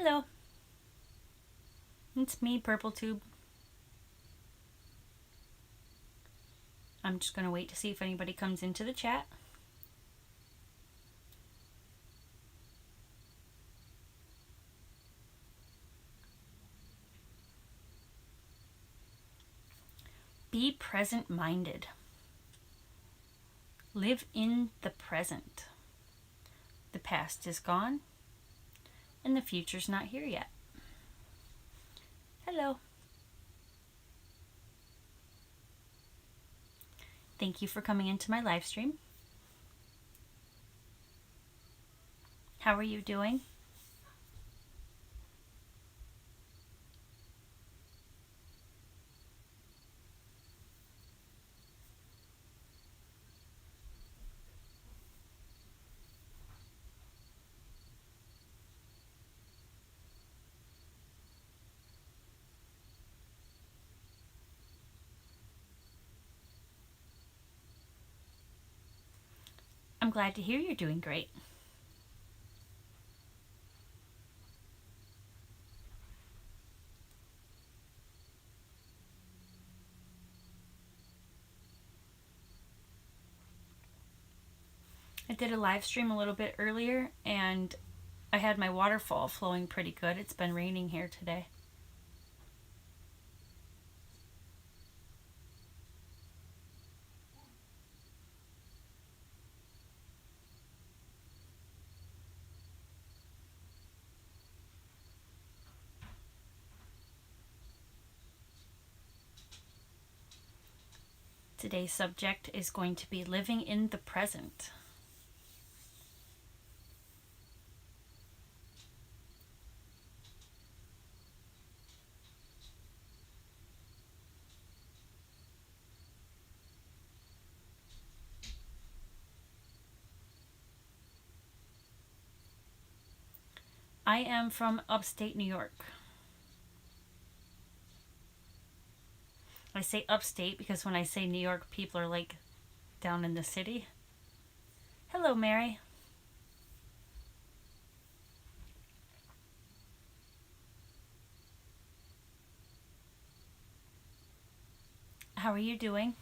Hello, it's me, purpletube. I'm just going to wait to see if anybody comes into the chat. Be present-minded. Live in the present. The past is gone, and the future's not here yet. Hello. Thank you for coming into my live stream. How are you doing? I'm glad to hear you're doing great. I did a live stream a little bit earlier and I had my waterfall flowing pretty good. It's been raining here today. Today's subject is going to be living in the present. I am from upstate New York. I say upstate because when I say New York, people are like down in the city. Hello, Mary. How are you doing?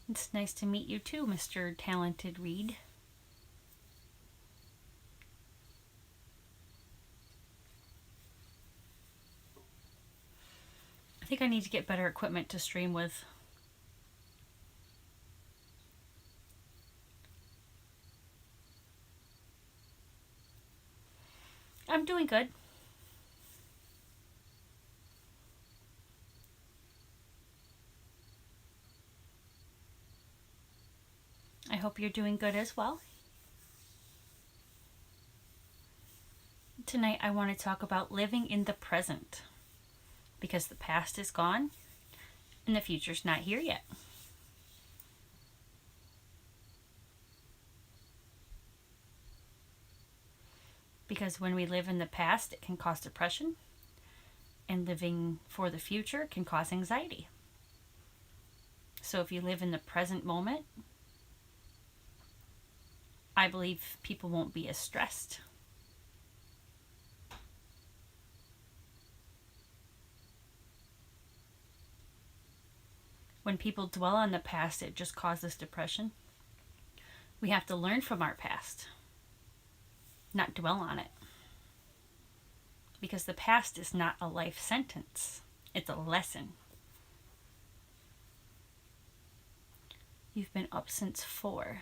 It's nice to meet you too, Mr. Talented Reed. I think I need to get better equipment to stream with. I'm doing good. I hope you're doing good as well. Tonight I want to talk about living in the present because the past is gone and the future's not here yet. Because when we live in the past, it can cause depression, and living for the future can cause anxiety. So if you live in the present moment, I believe people won't be as stressed. When people dwell on the past, it just causes depression. We have to learn from our past, not dwell on it. Because the past is not a life sentence, it's a lesson. You've been up since 4.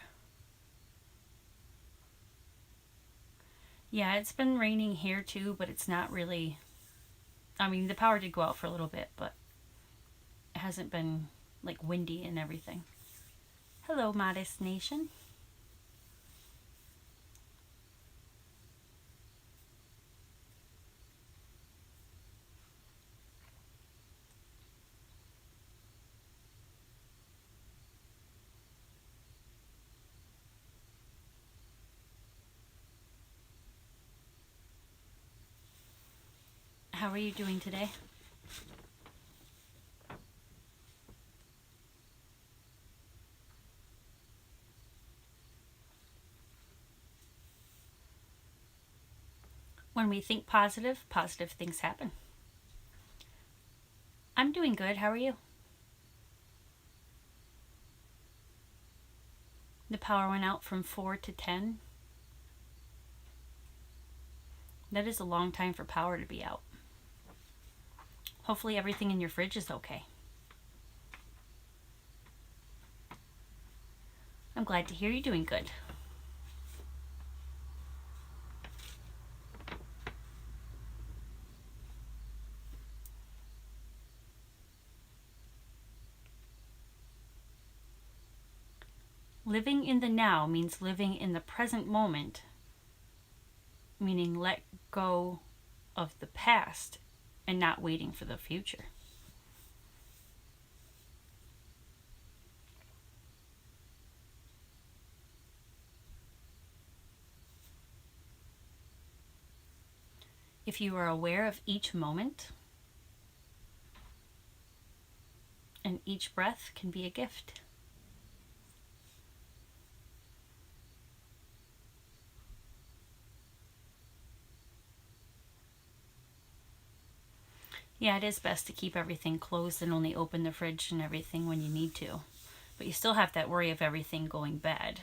Yeah, it's been raining here too, but it's not really... I mean, the power did go out for a little bit, but it hasn't been like windy and everything. Hello, Modest Nation. How are you doing today? When we think positive, positive things happen. I'm doing good. How are you? The power went out from 4 to 10. That is a long time for power to be out. Hopefully everything in your fridge is okay. I'm glad to hear you're doing good. Living in the now means living in the present moment, meaning let go of the past and not waiting for the future. If you are aware of each moment, and each breath can be a gift. Yeah, it is best to keep everything closed and only open the fridge and everything when you need to. But you still have that worry of everything going bad.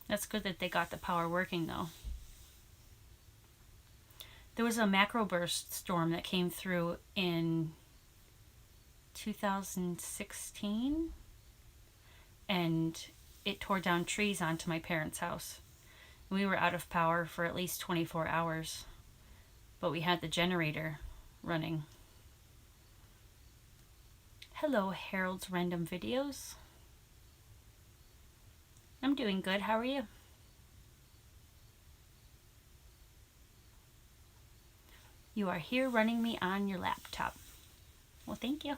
That's good that they got the power working though. There was a macro burst storm that came through in 2016 and it tore down trees onto my parents' house. We were out of power for at least 24 hours, but we had the generator running. Hello, Harold's Random Videos. I'm doing good. How are you? You are here running me on your laptop. Well, thank you.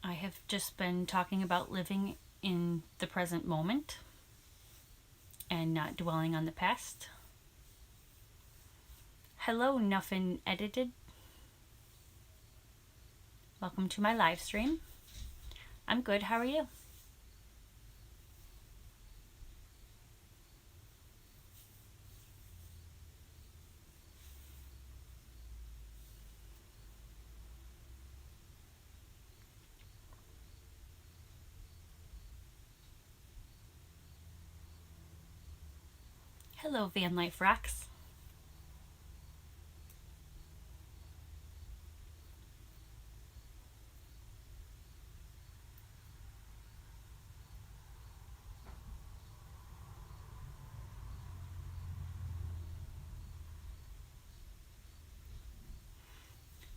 I have just been talking about living in the present moment and not dwelling on the past. Hello, Nuffin Edited. Welcome to my live stream. I'm good. How are you? Hello, Van Life Rocks.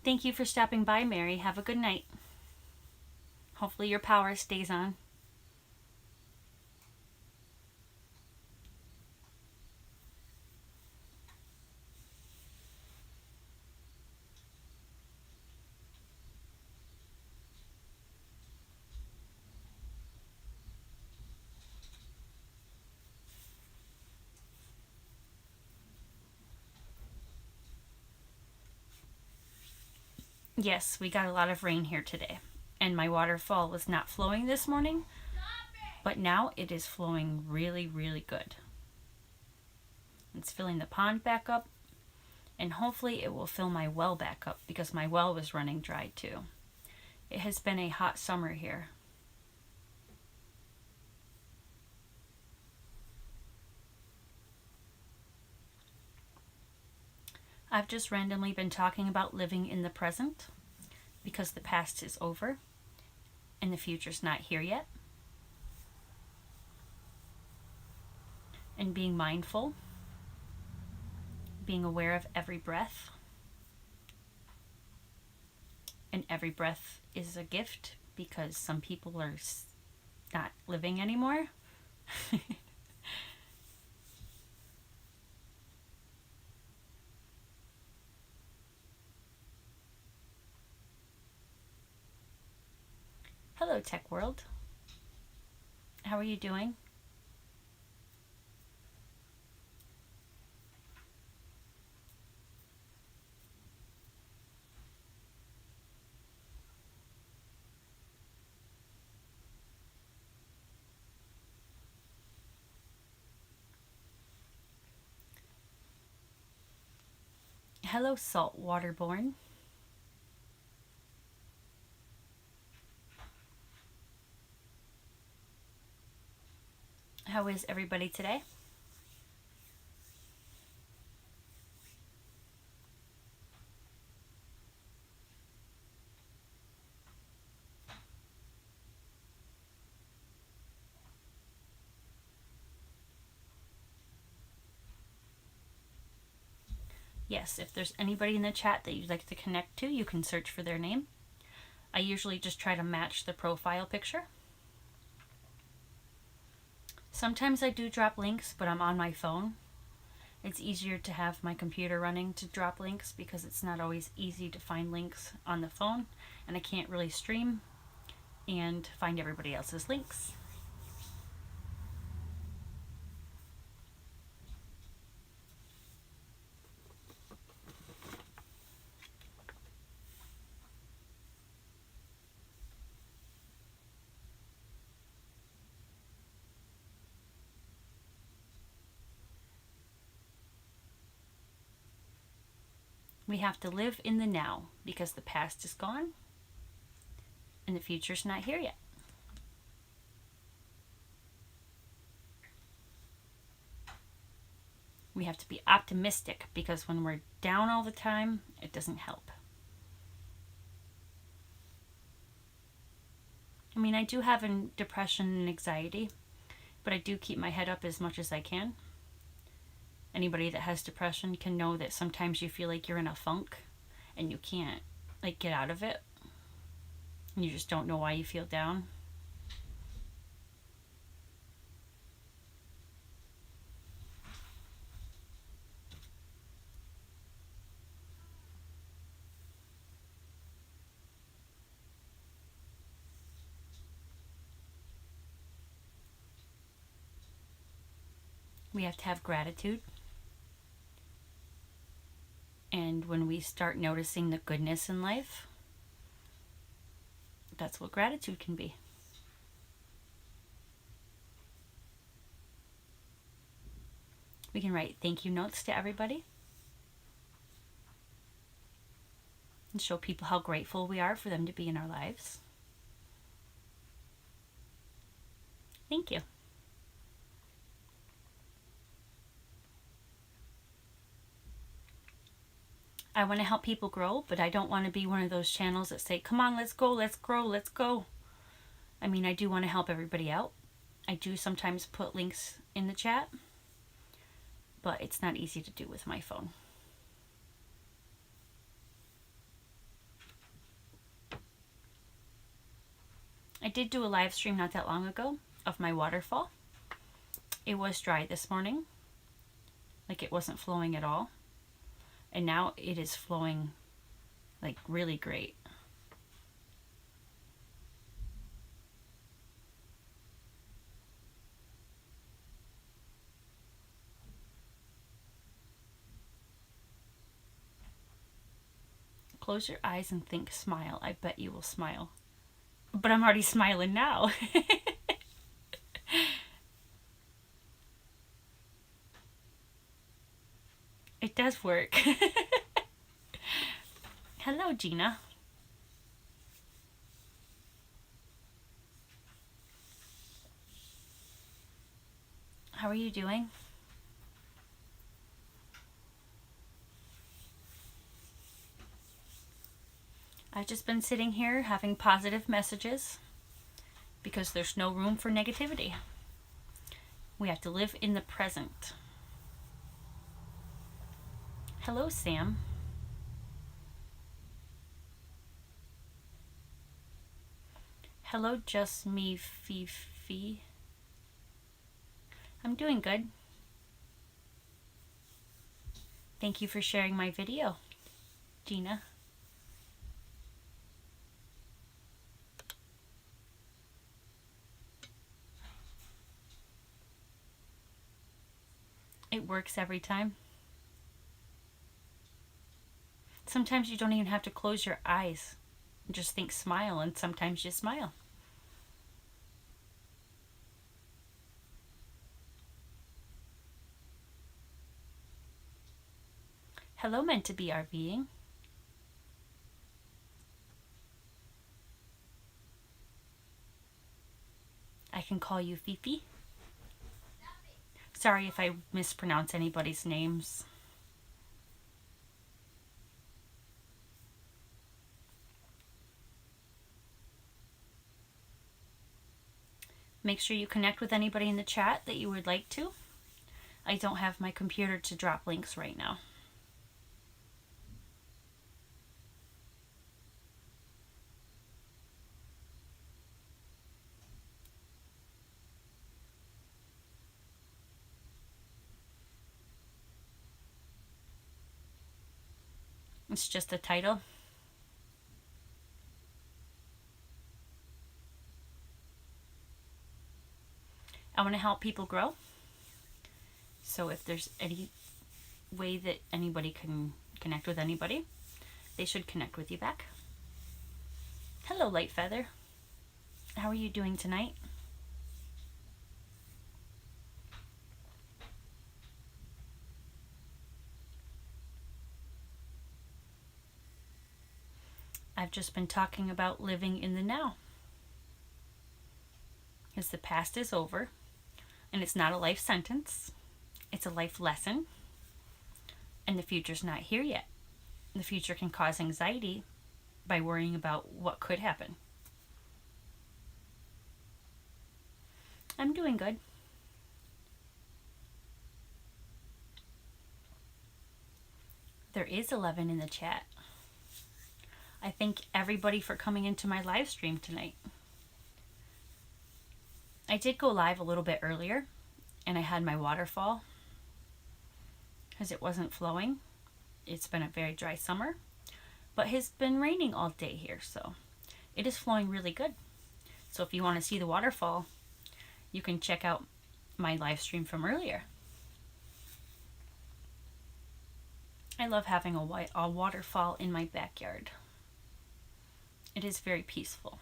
Thank you for stopping by, Mary. Have a good night. Hopefully your power stays on. Yes, we got a lot of rain here today, and my waterfall was not flowing this morning, but now it is flowing really, really good. It's filling the pond back up, and hopefully it will fill my well back up because my well was running dry too. It has been a hot summer here. I've just randomly been talking about living in the present because the past is over and the future's not here yet. And being mindful, being aware of every breath. And every breath is a gift because some people are not living anymore. Hello, Tech World. How are you doing? Hello, Salt Waterborne. How is everybody today? Yes, if there's anybody in the chat that you'd like to connect to, you can search for their name. I usually just try to match the profile picture. Sometimes I do drop links, but I'm on my phone. It's easier to have my computer running to drop links because it's not always easy to find links on the phone, and I can't really stream and find everybody else's links. We have to live in the now because the past is gone and the future's not here yet. We have to be optimistic because when we're down all the time, it doesn't help. I mean, I do have depression and anxiety, but I do keep my head up as much as I can. Anybody that has depression can know that sometimes you feel like you're in a funk and you can't get out of it. And you just don't know why you feel down. We have to have gratitude. And when we start noticing the goodness in life, that's what gratitude can be. We can write thank you notes to everybody and show people how grateful we are for them to be in our lives. Thank you. I want to help people grow, but I don't want to be one of those channels that say, come on, let's go, let's grow, let's go. I mean, I do want to help everybody out. I do sometimes put links in the chat, but it's not easy to do with my phone. I did do a live stream not that long ago of my waterfall. It was dry this morning, like it wasn't flowing at all. And now it is flowing like really great. Close your eyes and think smile. I bet you will smile. But I'm already smiling now. It does work. Hello, Gina. How are you doing? I've just been sitting here having positive messages because there's no room for negativity. We have to live in the present. Hello, Sam. Hello, just me, Fifi. I'm doing good. Thank you for sharing my video, Gina. It works every time. Sometimes you don't even have to close your eyes. Just think smile, and sometimes you smile. Hello, meant to be our being. I can call you Fifi. Sorry if I mispronounce anybody's names. Make sure you connect with anybody in the chat that you would like to. I don't have my computer to drop links right now. It's just a title. I want to help people grow. So if there's any way that anybody can connect with anybody, they should connect with you back. Hello, Light Feather. How are you doing tonight? I've just been talking about living in the now. Because the past is over, and it's not a life sentence. It's a life lesson. And the future's not here yet. The future can cause anxiety by worrying about what could happen. I'm doing good. There is 11 in the chat. I thank everybody for coming into my live stream tonight. I did go live a little bit earlier, and I had my waterfall because it wasn't flowing. It's been a very dry summer, but it's been raining all day here, so it is flowing really good. So if you want to see the waterfall, you can check out my live stream from earlier. I love having a waterfall in my backyard. It is very peaceful.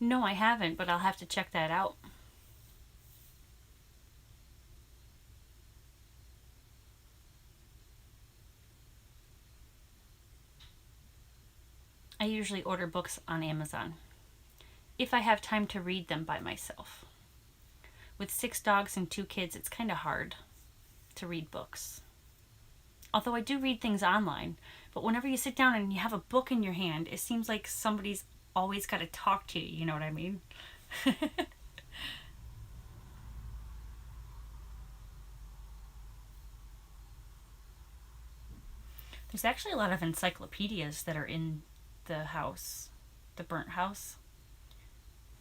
No, I haven't, but I'll have to check that out. I usually order books on Amazon if I have time to read them by myself. With 6 dogs and 2 kids, it's kind of hard to read books. Although I do read things online, but whenever you sit down and you have a book in your hand, it seems like somebody's always got to talk to you, you know what I mean? There's actually a lot of encyclopedias that are in the house, the burnt house.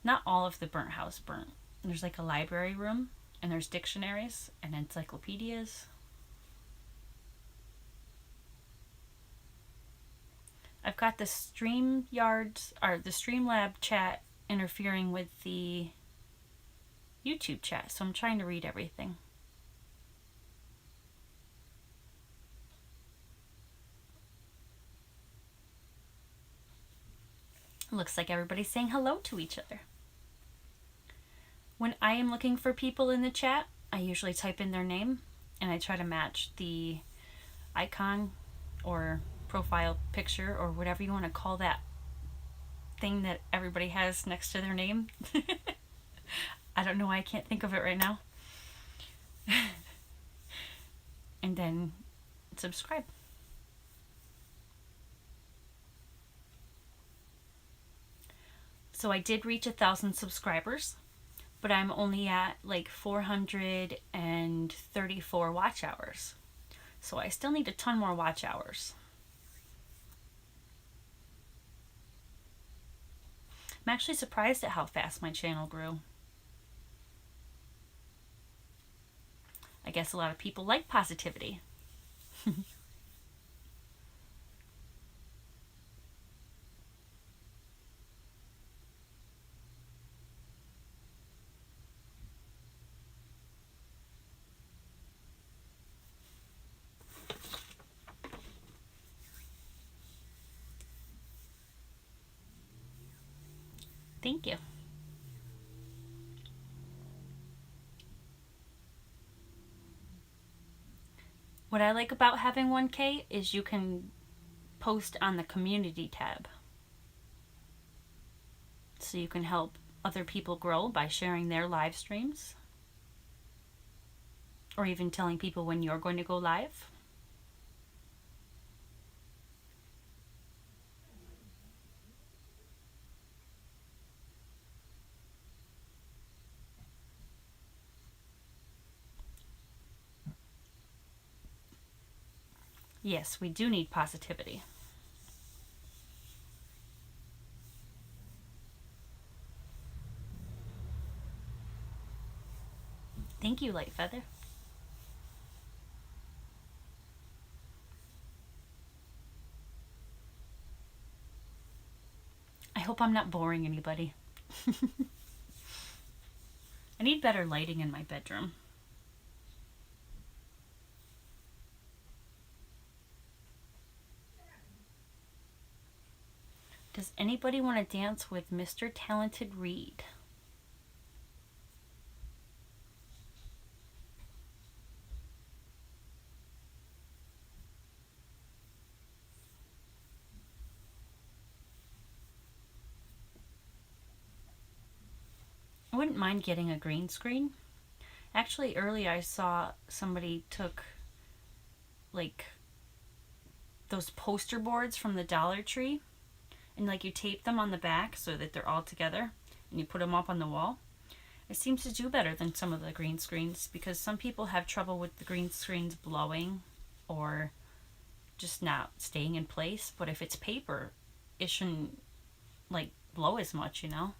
Not all of the burnt house burnt. There's like a library room, and there's dictionaries and encyclopedias. I've got the StreamYards or the Streamlab chat interfering with the YouTube chat, so I'm trying to read everything. Looks like everybody's saying hello to each other. When I am looking for people in the chat, I usually type in their name and I try to match the icon or profile picture or whatever you want to call that thing that everybody has next to their name. I don't know why I can't think of it right now. And then subscribe. So I did reach 1,000 subscribers, but I'm only at like 434 watch hours. So I still need a ton more watch hours. I'm actually surprised at how fast my channel grew. I guess a lot of people like positivity. Thank you. What I like about having 1K is you can post on the community tab. So you can help other people grow by sharing their live streams. Or even telling people when you're going to go live. Yes, we do need positivity. Thank you, Light Feather. I hope I'm not boring anybody. I need better lighting in my bedroom. Does anybody want to dance with Mr. Talented Reed? I wouldn't mind getting a green screen. Actually, earlier I saw somebody took like those poster boards from the Dollar Tree and like you tape them on the back so that they're all together and you put them up on the wall. It seems to do better than some of the green screens because some people have trouble with the green screens blowing or just not staying in place. But if it's paper, it shouldn't like blow as much, you know?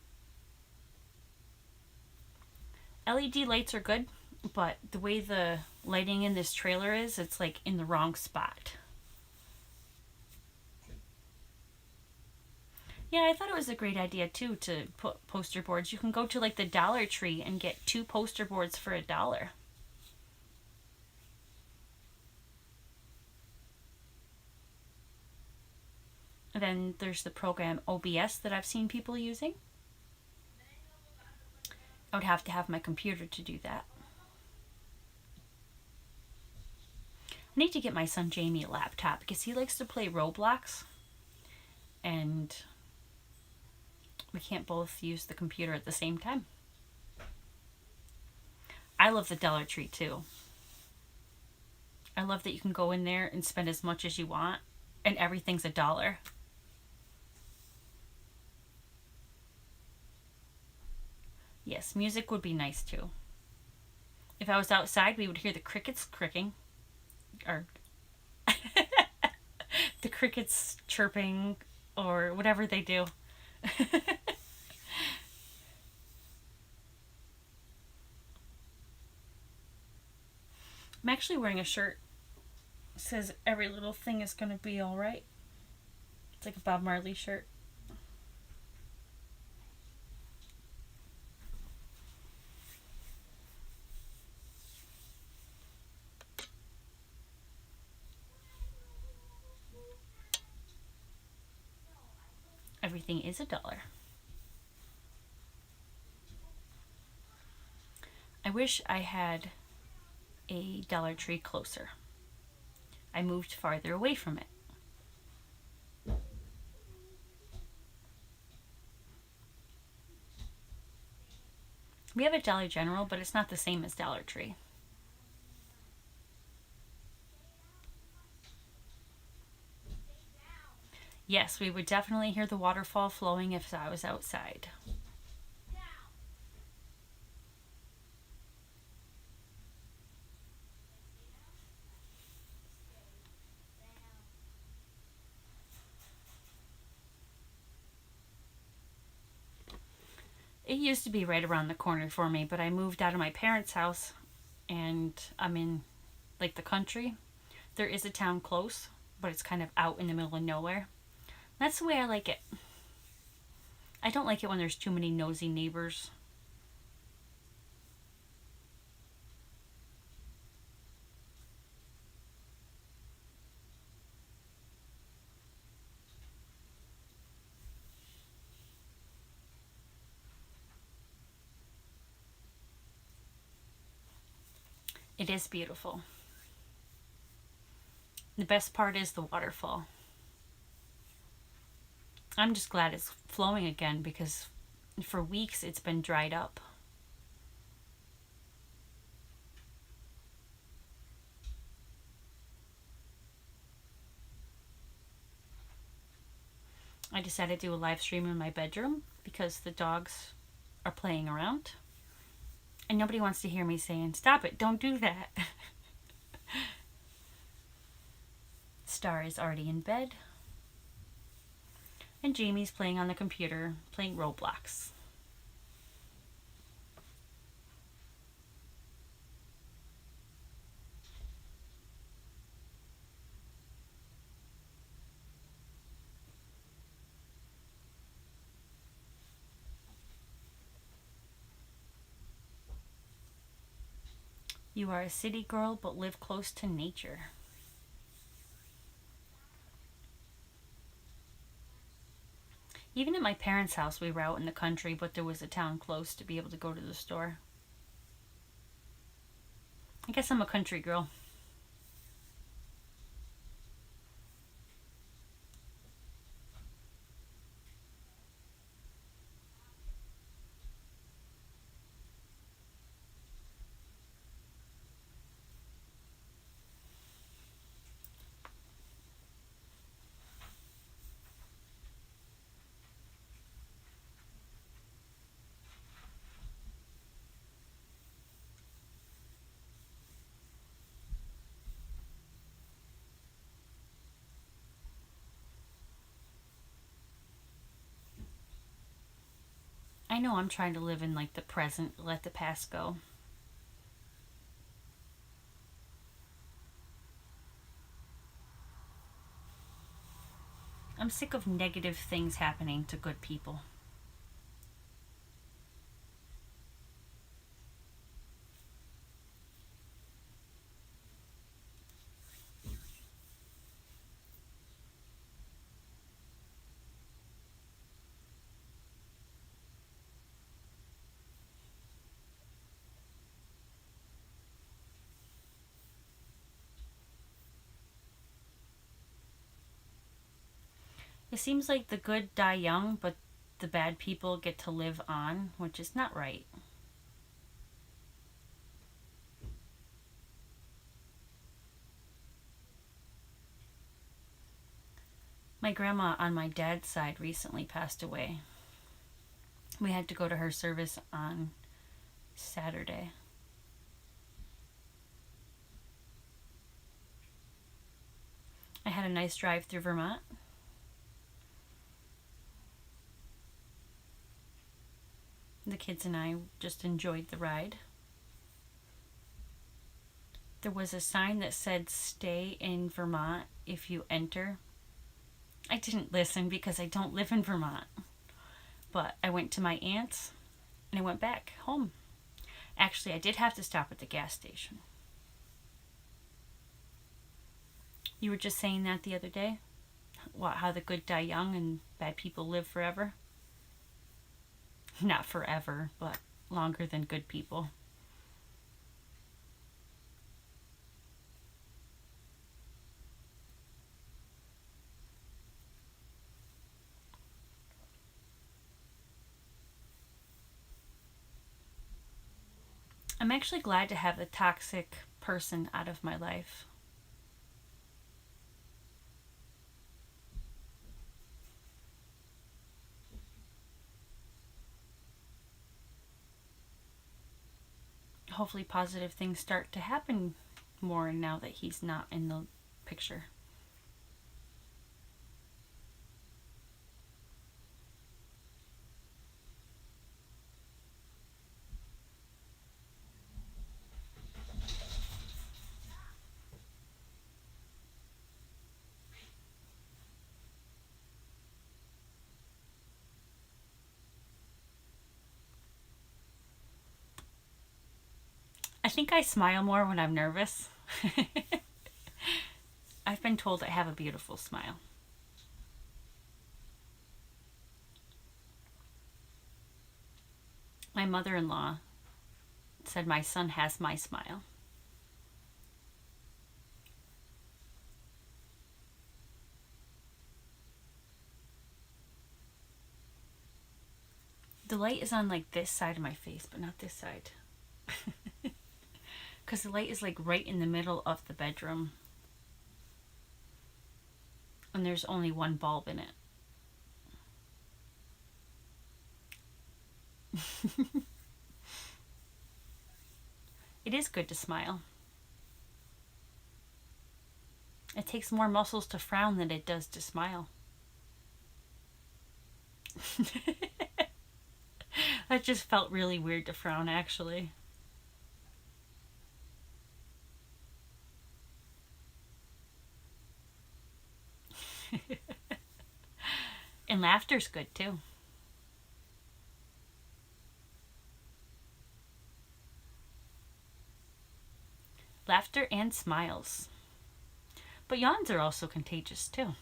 LED lights are good, but the way the lighting in this trailer is, it's like in the wrong spot. Yeah, I thought it was a great idea too to put poster boards. You can go to like the Dollar Tree and get 2 poster boards for $1. And then there's the program OBS that I've seen people using. I would have to have my computer to do that. I need to get my son Jamie a laptop because he likes to play Roblox. And we can't both use the computer at the same time. I love the Dollar Tree too. I love that you can go in there and spend as much as you want and everything's $1. Yes, music would be nice too. If I was outside, we would hear the crickets cricking. Or the crickets chirping or whatever they do. I'm actually wearing a shirt that says every little thing is going to be alright. It's like a Bob Marley shirt. Everything is $1. I wish I had a Dollar Tree closer. I moved farther away from it. We have a Dollar General, but it's not the same as Dollar Tree. Yes, we would definitely hear the waterfall flowing if I was outside. It used to be right around the corner for me, but I moved out of my parents' house and I'm in like the country. There is a town close, but it's kind of out in the middle of nowhere. That's the way I like it. I don't like it when there's too many nosy neighbors. It is beautiful. The best part is the waterfall. I'm just glad it's flowing again because for weeks it's been dried up. I decided to do a live stream in my bedroom because the dogs are playing around. And nobody wants to hear me saying, "Stop it, don't do that." Star is already in bed. And Jamie's playing on the computer, playing Roblox. You are a city girl but live close to nature. Even at my parents' house, we were out in the country, but there was a town close to be able to go to the store. I guess I'm a country girl. I know I'm trying to live in like the present, let the past go. I'm sick of negative things happening to good people. It seems like the good die young, but the bad people get to live on, which is not right. My grandma on my dad's side recently passed away. We had to go to her service on Saturday. I had a nice drive through Vermont. The kids and I just enjoyed the ride. There was a sign that said, "Stay in Vermont if you enter." I didn't listen because I don't live in Vermont. But I went to my aunt's and I went back home. Actually, I did have to stop at the gas station. You were just saying that the other day? What, how the good die young and bad people live forever? Not forever, but longer than good people. I'm actually glad to have the toxic person out of my life. Hopefully positive things start to happen more now that he's not in the picture. I think I smile more when I'm nervous. I've been told I have a beautiful smile. My mother-in-law said my son has my smile. The light is on like this side of my face, but not this side. Because the light is like right in the middle of the bedroom. And there's only one bulb in it. It is good to smile. It takes more muscles to frown than it does to smile. That just felt really weird to frown, actually. And laughter's good too. Laughter and smiles. But yawns are also contagious too.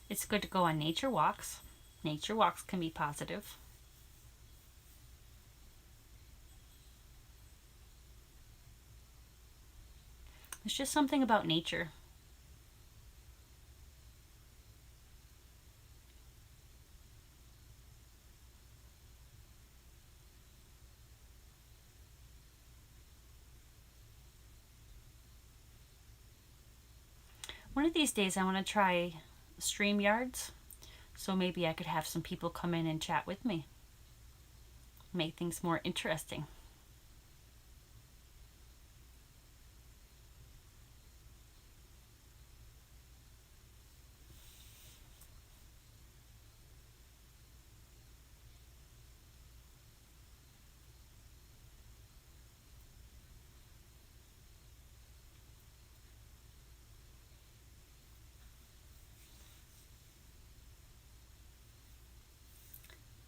It's good to go on nature walks. Nature walks can be positive. There's just something about nature. One of these days I want to try StreamYards, so maybe I could have some people come in and chat with me. Make things more interesting.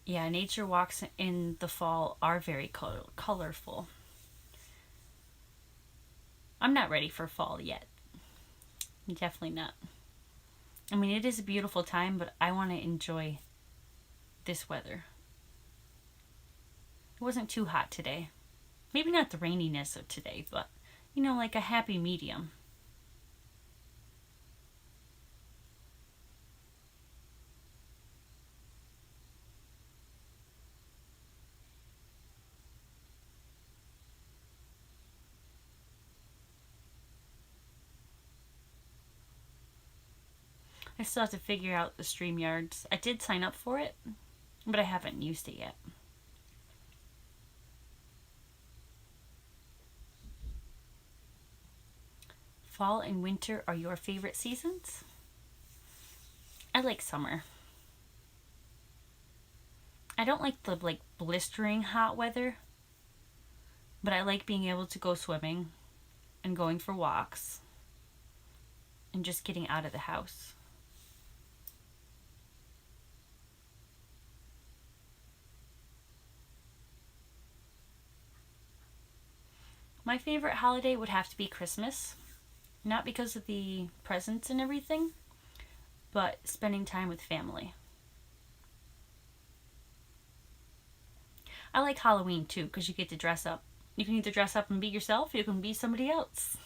Yeah, nature walks in the fall are very colorful. I'm not ready for fall yet. Definitely not. I mean, it is a beautiful time, but I want to enjoy this weather. It wasn't too hot today. Maybe not the raininess of today, but like a happy medium. I still have to figure out the StreamYards. I did sign up for it, but I haven't used it yet. Fall and winter are your favorite seasons? I like summer. I don't like the blistering hot weather, but I like being able to go swimming and going for walks and just getting out of the house. My favorite holiday would have to be Christmas. Not because of the presents and everything, but spending time with family. I like Halloween too because you get to dress up. You can either dress up and be yourself, or you can be somebody else.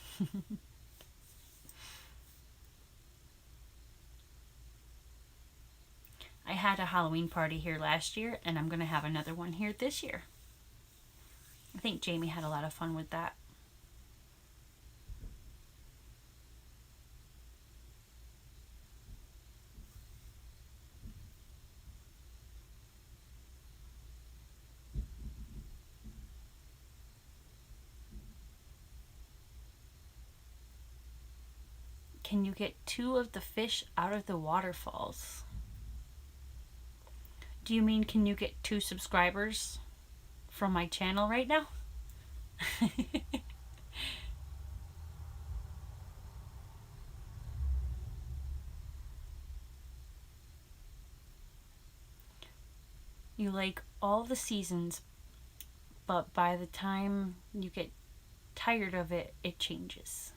I had a Halloween party here last year, and I'm going to have another one here this year. I think Jamie had a lot of fun with that. Can you get 2 of the fish out of the waterfalls? Do you mean can you get 2 subscribers from my channel right now? You like all the seasons, but by the time you get tired of it, it changes.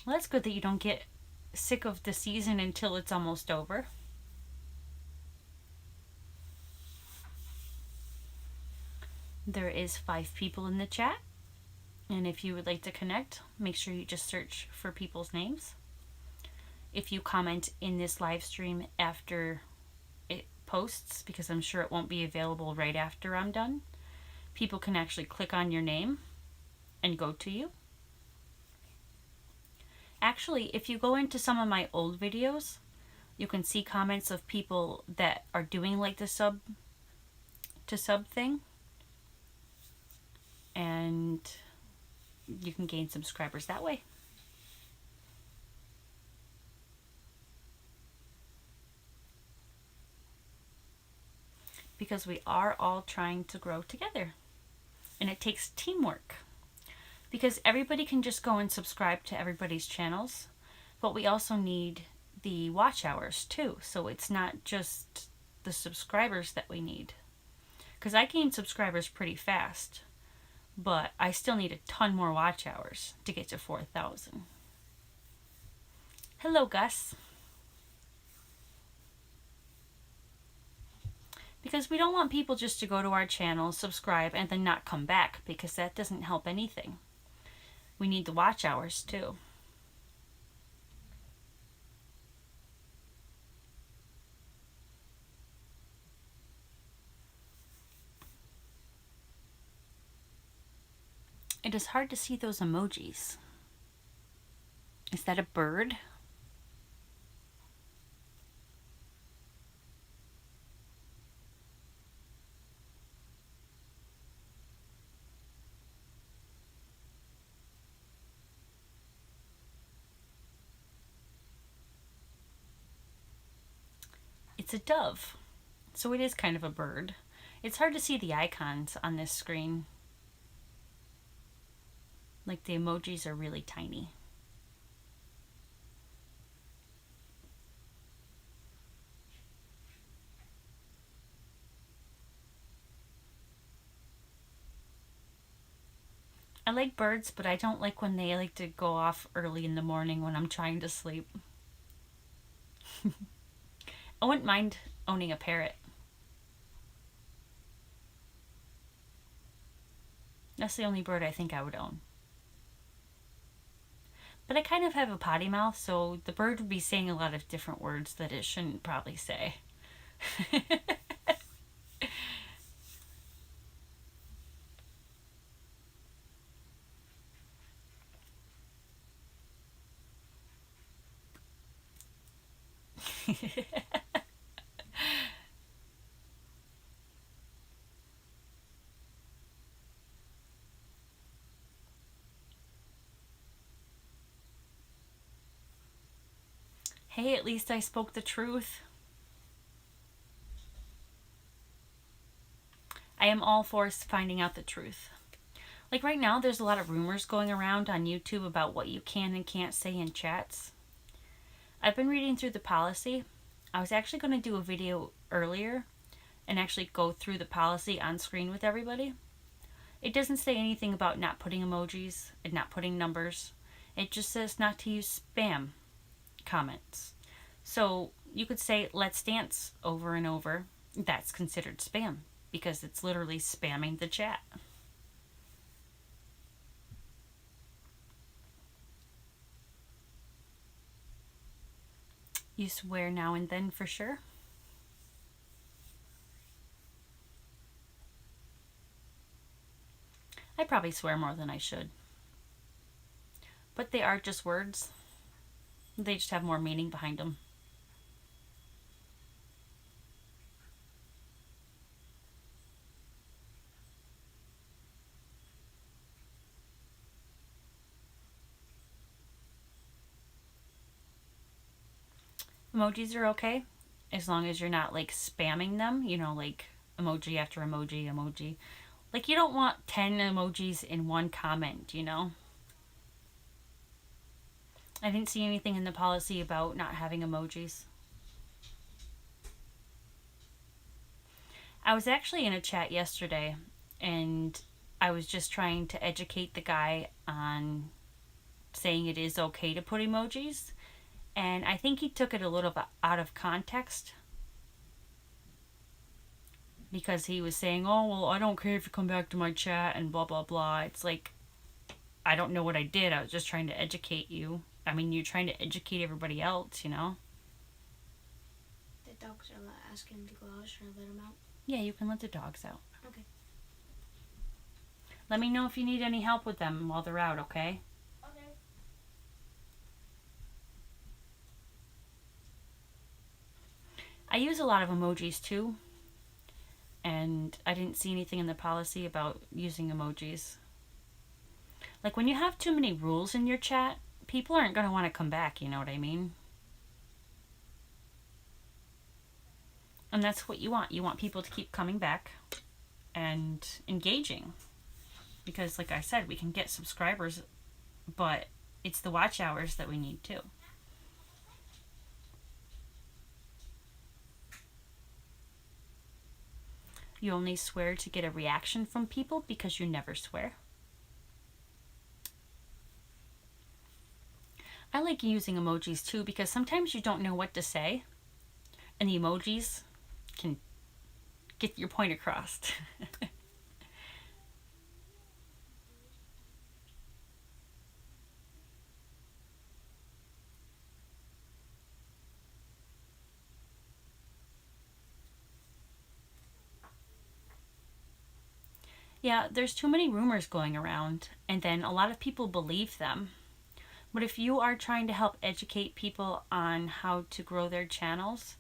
Well, that's good that you don't get sick of the season until it's almost over. There is 5 people in the chat, and if you would like to connect, make sure you just search for people's names. If you comment in this live stream after it posts, because I'm sure it won't be available right after I'm done, people can actually click on your name and go to you. Actually, if you go into some of my old videos, you can see comments of people that are doing like the sub to sub thing, and you can gain subscribers that way. Because we are all trying to grow together, and it takes teamwork. Because everybody can just go and subscribe to everybody's channels, but we also need the watch hours too. So it's not just the subscribers that we need. Because I gained subscribers pretty fast, but I still need a ton more watch hours to get to 4,000. Hello, Gus. Because we don't want people just to go to our channel, subscribe, and then not come back, because that doesn't help anything. We need the watch hours too. It is hard to see those emojis. Is that a bird? It's a dove. So it is kind of a bird. It's hard to see the icons on this screen. Like the emojis are really tiny. I like birds, but I don't like when they like to go off early in the morning when I'm trying to sleep. I wouldn't mind owning a parrot. That's the only bird I think I would own. But I kind of have a potty mouth, so the bird would be saying a lot of different words that it shouldn't probably say. Hey, at least I spoke the truth. I am all for finding out the truth. Like right now, there's a lot of rumors going around on YouTube about what you can and can't say in chats. I've been reading through the policy. I was actually going to do a video earlier and actually go through the policy on screen with everybody. It doesn't say anything about not putting emojis and not putting numbers. It just says not to use spam comments. So you could say "let's dance" over and over. That's considered spam because it's literally spamming the chat. You swear now and then for sure? I probably swear more than I should. But they are just words. They just have more meaning behind them. Emojis are okay as long as you're not like spamming them, like emoji after emoji, emoji. Like you don't want 10 emojis in one comment. I didn't see anything in the policy about not having emojis. I was actually in a chat yesterday and I was just trying to educate the guy on saying it is okay to put emojis. And I think he took it a little bit out of context because he was saying, oh, well, I don't care if you come back to my chat and blah, blah, blah. It's like, I don't know what I did. I was just trying to educate you. I mean, you're trying to educate everybody else. The dogs are asking to go out. Should I let them out? Yeah, you can let the dogs out. Okay. Let me know if you need any help with them while they're out, okay? Okay. I use a lot of emojis too. And I didn't see anything in the policy about using emojis. Like when you have too many rules in your chat, people aren't going to want to come back, you know what I mean? And that's what you want. You want people to keep coming back and engaging. Because like I said, we can get subscribers, but it's the watch hours that we need too. You only swear to get a reaction from people because you never swear. I like using emojis too because sometimes you don't know what to say, and the emojis can get your point across. Yeah, there's too many rumors going around, and then a lot of people believe them. But if you are trying to help educate people on how to grow their channels,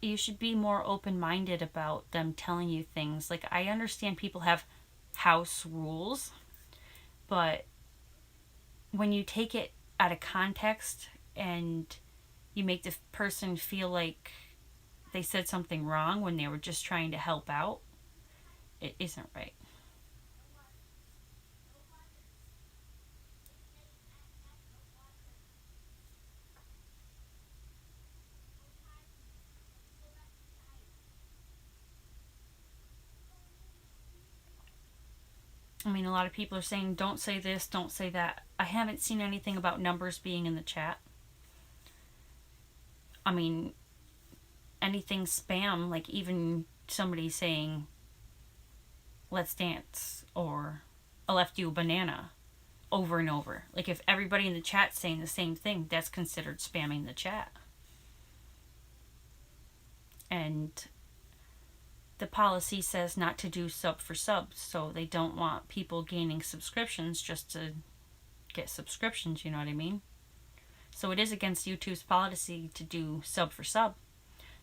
you should be more open minded about them telling you things. Like, I understand people have house rules, but when you take it out of context and you make the person feel like they said something wrong when they were just trying to help out, it isn't right. I mean, a lot of people are saying, don't say this, don't say that. I haven't seen anything about numbers being in the chat. I mean, anything spam, like even somebody saying, let's dance, or I left you a banana over and over. Like, if everybody in the chat's saying the same thing, that's considered spamming the chat. And the policy says not to do sub for subs, so they don't want people gaining subscriptions just to get subscriptions, you know what I mean? So it is against YouTube's policy to do sub for sub.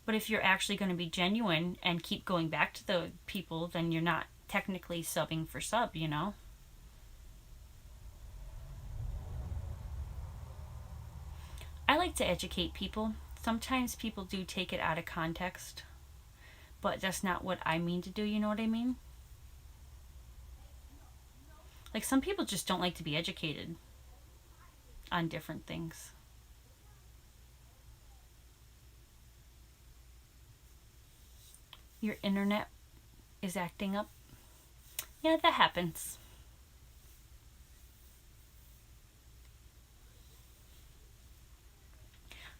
But if you're actually going to be genuine and keep going back to the people, then you're not technically subbing for sub. I like to educate people. Sometimes people do take it out of context, but that's not what I mean to do, you know what I mean? Like, some people just don't like to be educated on different things. Your internet is acting up. Yeah, that happens.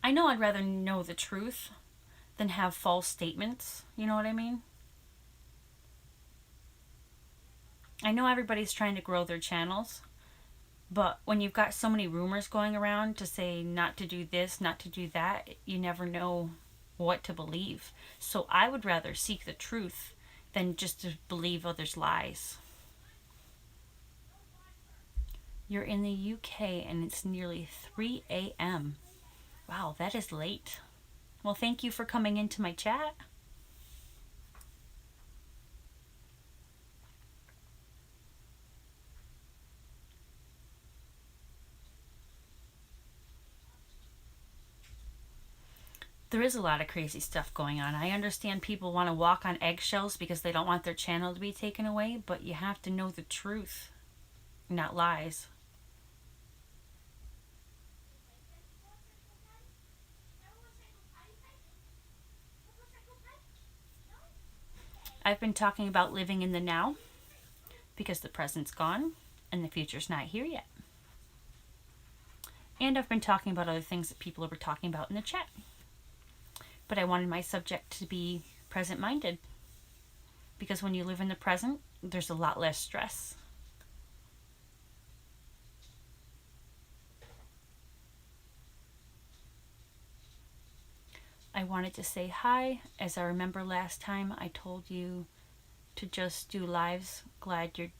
I know I'd rather know the truth than have false statements. You know what I mean? I know everybody's trying to grow their channels, but when you've got so many rumors going around to say not to do this, not to do that, you never know what to believe. So I would rather seek the truth than just to believe others' lies. You're in the UK and it's nearly 3 a.m. Wow, that is late. Well, thank you for coming into my chat. There is a lot of crazy stuff going on. I understand people want to walk on eggshells because they don't want their channel to be taken away, but you have to know the truth, not lies. I've been talking about living in the now because the present's gone and the future's not here yet. And I've been talking about other things that people were talking about in the chat. But I wanted my subject to be present-minded because when you live in the present, there's a lot less stress. I wanted to say hi, as I remember last time I told you to just do lives. Glad you're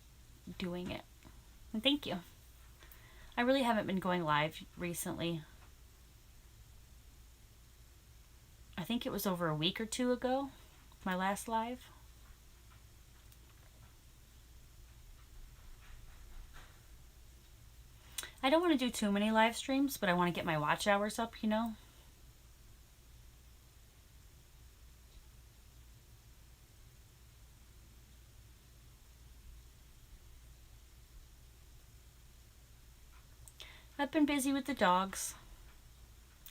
doing it. And thank you. I really haven't been going live recently. I think it was over a week or two ago, my last live. I don't want to do too many live streams, but I want to get my watch hours up, you know? I've been busy with the dogs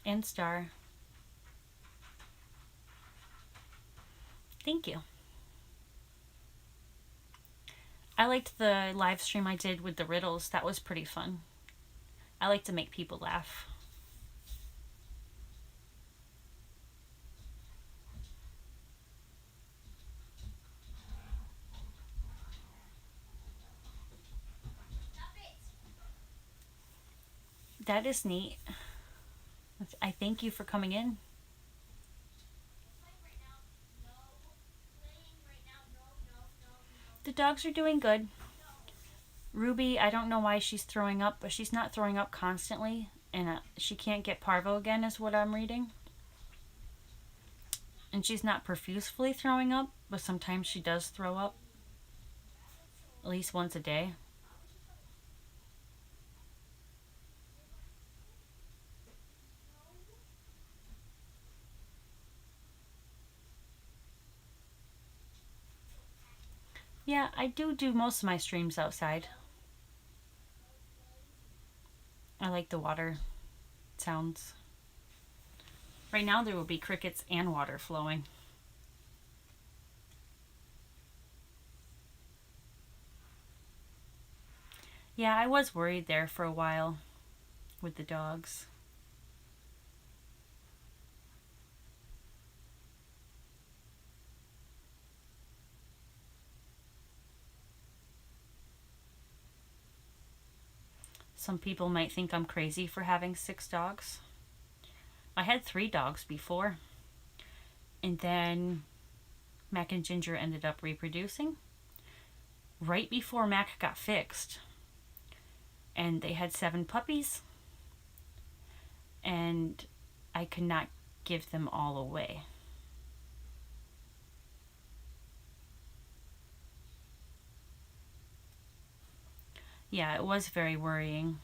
and Star. Thank you. I liked the live stream I did with the riddles. That was pretty fun. I like to make people laugh. That is neat. I thank you for coming in. The dogs are doing good. Ruby, I don't know why she's throwing up, but she's not throwing up constantly, and she can't get parvo again is what I'm reading. And she's not profusely throwing up, but sometimes she does throw up. At least once a day. Yeah, I do most of my streams outside. I like the water sounds. Right now there will be crickets and water flowing. Yeah, I was worried there for a while with the dogs. Some people might think I'm crazy for having 6 dogs. I had 3 dogs before. And then Mac and Ginger ended up reproducing right before Mac got fixed. And they had 7 puppies. And I could not give them all away. Yeah, it was very worrying.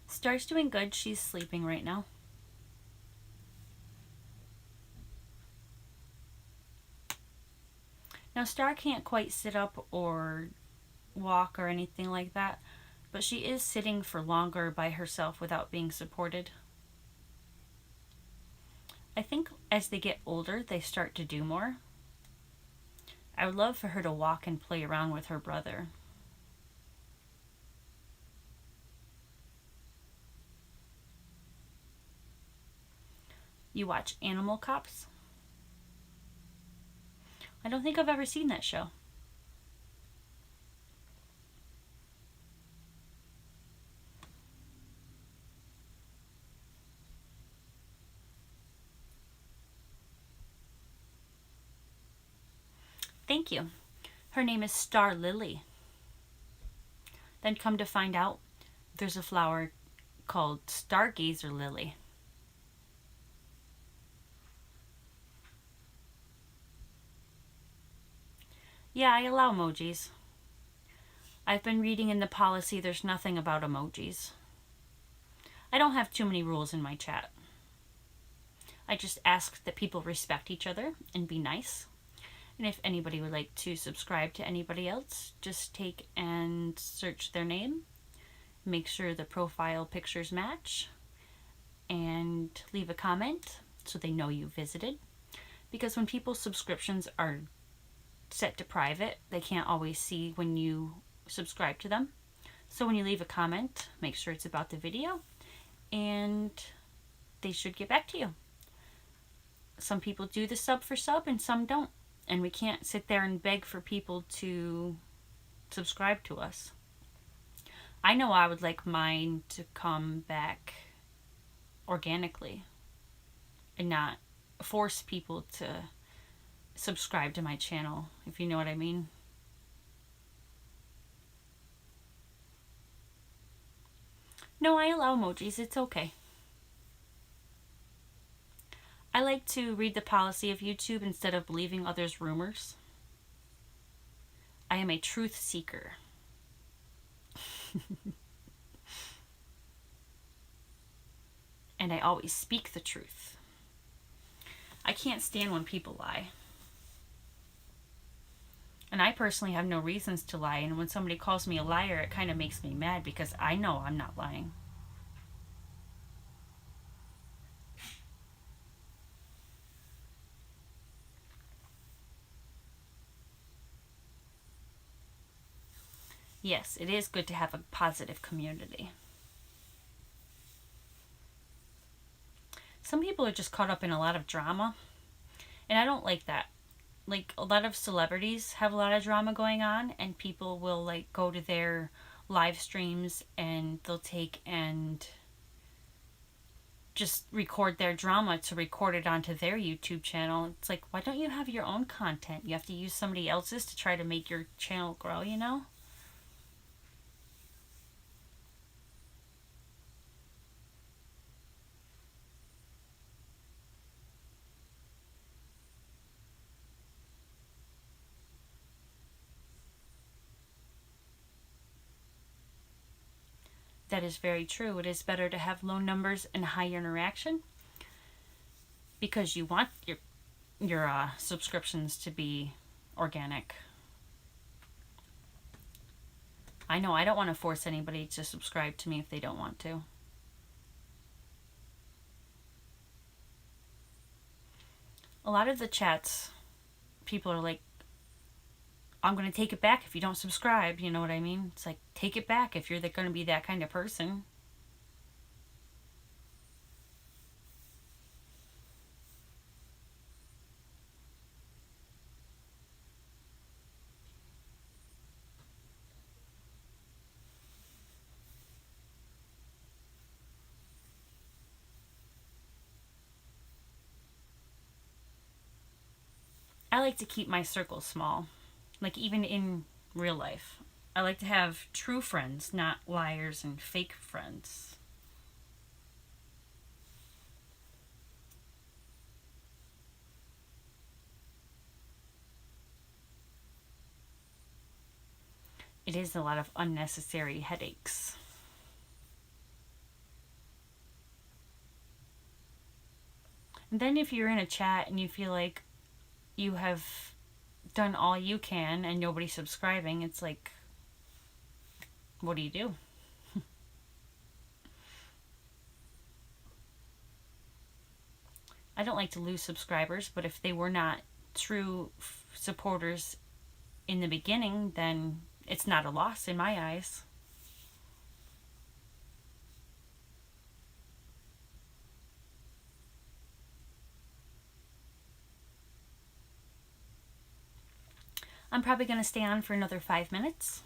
Star's doing good. She's sleeping right now. Now, Star can't quite sit up or walk or anything like that, but she is sitting for longer by herself without being supported. I think as they get older, they start to do more. I would love for her to walk and play around with her brother. You watch Animal Cops? I don't think I've ever seen that show. Thank you. Her name is Star Lily. Then come to find out, there's a flower called Stargazer Lily. Yeah, I allow emojis. I've been reading in the policy there's nothing about emojis. I don't have too many rules in my chat. I just ask that people respect each other and be nice. And if anybody would like to subscribe to anybody else, just take and search their name, make sure the profile pictures match, and leave a comment so they know you visited. Because when people's subscriptions are set to private, they can't always see when you subscribe to them. So when you leave a comment, make sure it's about the video, and they should get back to you. Some people do the sub for sub and some don't. And we can't sit there and beg for people to subscribe to us. I know I would like mine to come back organically and not force people to subscribe to my channel, if you know what I mean. No, I allow emojis. It's okay. I like to read the policy of YouTube instead of believing others' rumors. I am a truth seeker. And I always speak the truth. I can't stand when people lie. And I personally have no reasons to lie. And when somebody calls me a liar, it kind of makes me mad because I know I'm not lying. Yes, it is good to have a positive community. Some people are just caught up in a lot of drama, and I don't like that. Like, a lot of celebrities have a lot of drama going on, and people will, like, go to their live streams and they'll take and just record their drama to record it onto their YouTube channel. It's like, why don't you have your own content? You have to use somebody else's to try to make your channel grow, you know? That is very true. It is better to have low numbers and high interaction because you want your subscriptions to be organic. I know I don't want to force anybody to subscribe to me if they don't want to. A lot of the chats, people are like, I'm going to take it back if you don't subscribe. You know what I mean? It's like, take it back if you're going to be that kind of person. I like to keep my circle small. Like, even in real life. I like to have true friends, not liars and fake friends. It is a lot of unnecessary headaches. And then if you're in a chat and you feel like you have done all you can and nobody's subscribing, it's like, what do you do? I don't like to lose subscribers, but if they were not true supporters in the beginning, then it's not a loss in my eyes. I'm probably going to stay on for another 5 minutes.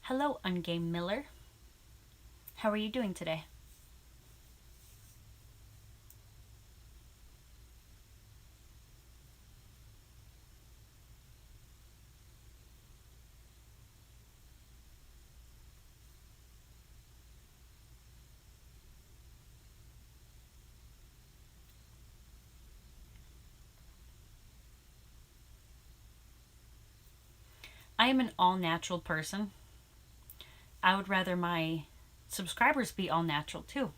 Hello, Ungame Miller. How are you doing today? I am an all-natural person. I would rather my subscribers be all natural too.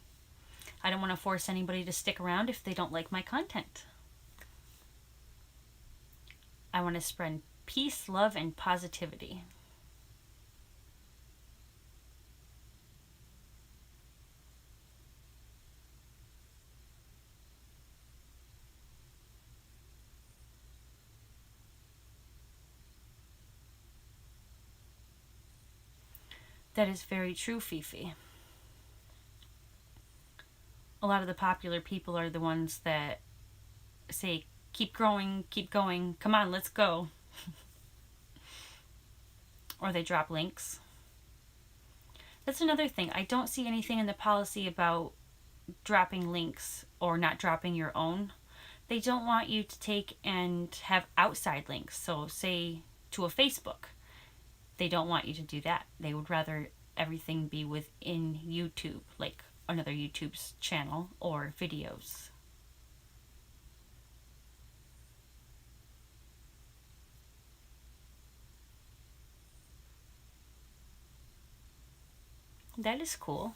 I don't want to force anybody to stick around if they don't like my content. I want to spread peace, love, and positivity. That is very true, Fifi. A lot of the popular people are the ones that say, keep growing, keep going, come on, let's go. Or they drop links. That's another thing. I don't see anything in the policy about dropping links or not dropping your own. They don't want you to take and have outside links. So, say to a Facebook, they don't want you to do that. They would rather everything be within YouTube, like another YouTube's channel or videos. That is cool.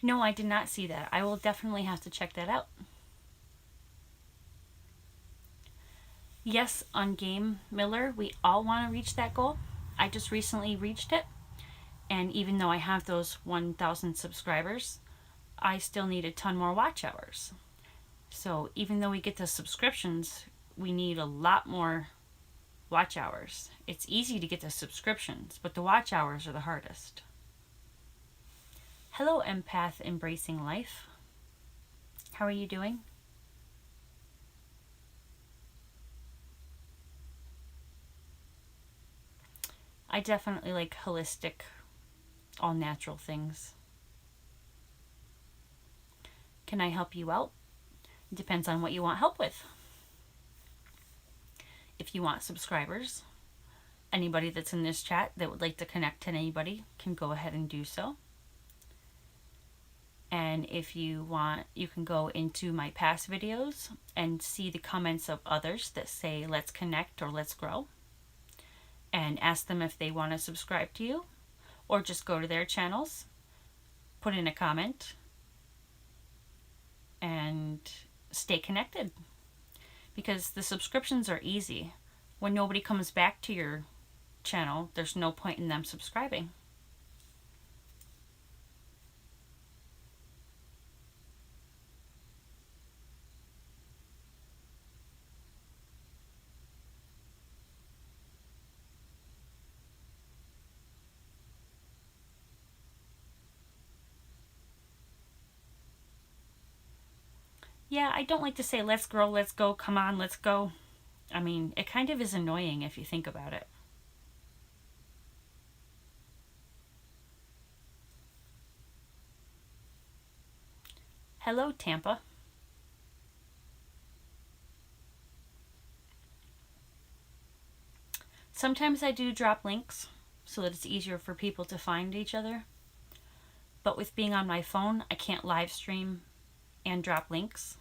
No, I did not see that. I will definitely have to check that out. Yes, on Game Miller, we all want to reach that goal. I just recently reached it. And even though I have those 1,000 subscribers, I still need a ton more watch hours. So even though we get the subscriptions, we need a lot more watch hours. It's easy to get the subscriptions, but the watch hours are the hardest. Hello, empath embracing life. How are you doing? I definitely like holistic, all natural things. Can I help you out? It depends on what you want help with. If you want subscribers, anybody that's in this chat that would like to connect to anybody can go ahead and do so. And if you want, you can go into my past videos and see the comments of others that say let's connect or let's grow, and ask them if they want to subscribe to you, or just go to their channels, put in a comment, and stay connected. Because the subscriptions are easy. When nobody comes back to your channel, there's no point in them subscribing. Yeah, I don't like to say let's grow, let's go, come on, let's go. I mean, it kind of is annoying if you think about it. Hello, Tampa. Sometimes I do drop links so that it's easier for people to find each other. But with being on my phone, I can't live stream and drop links.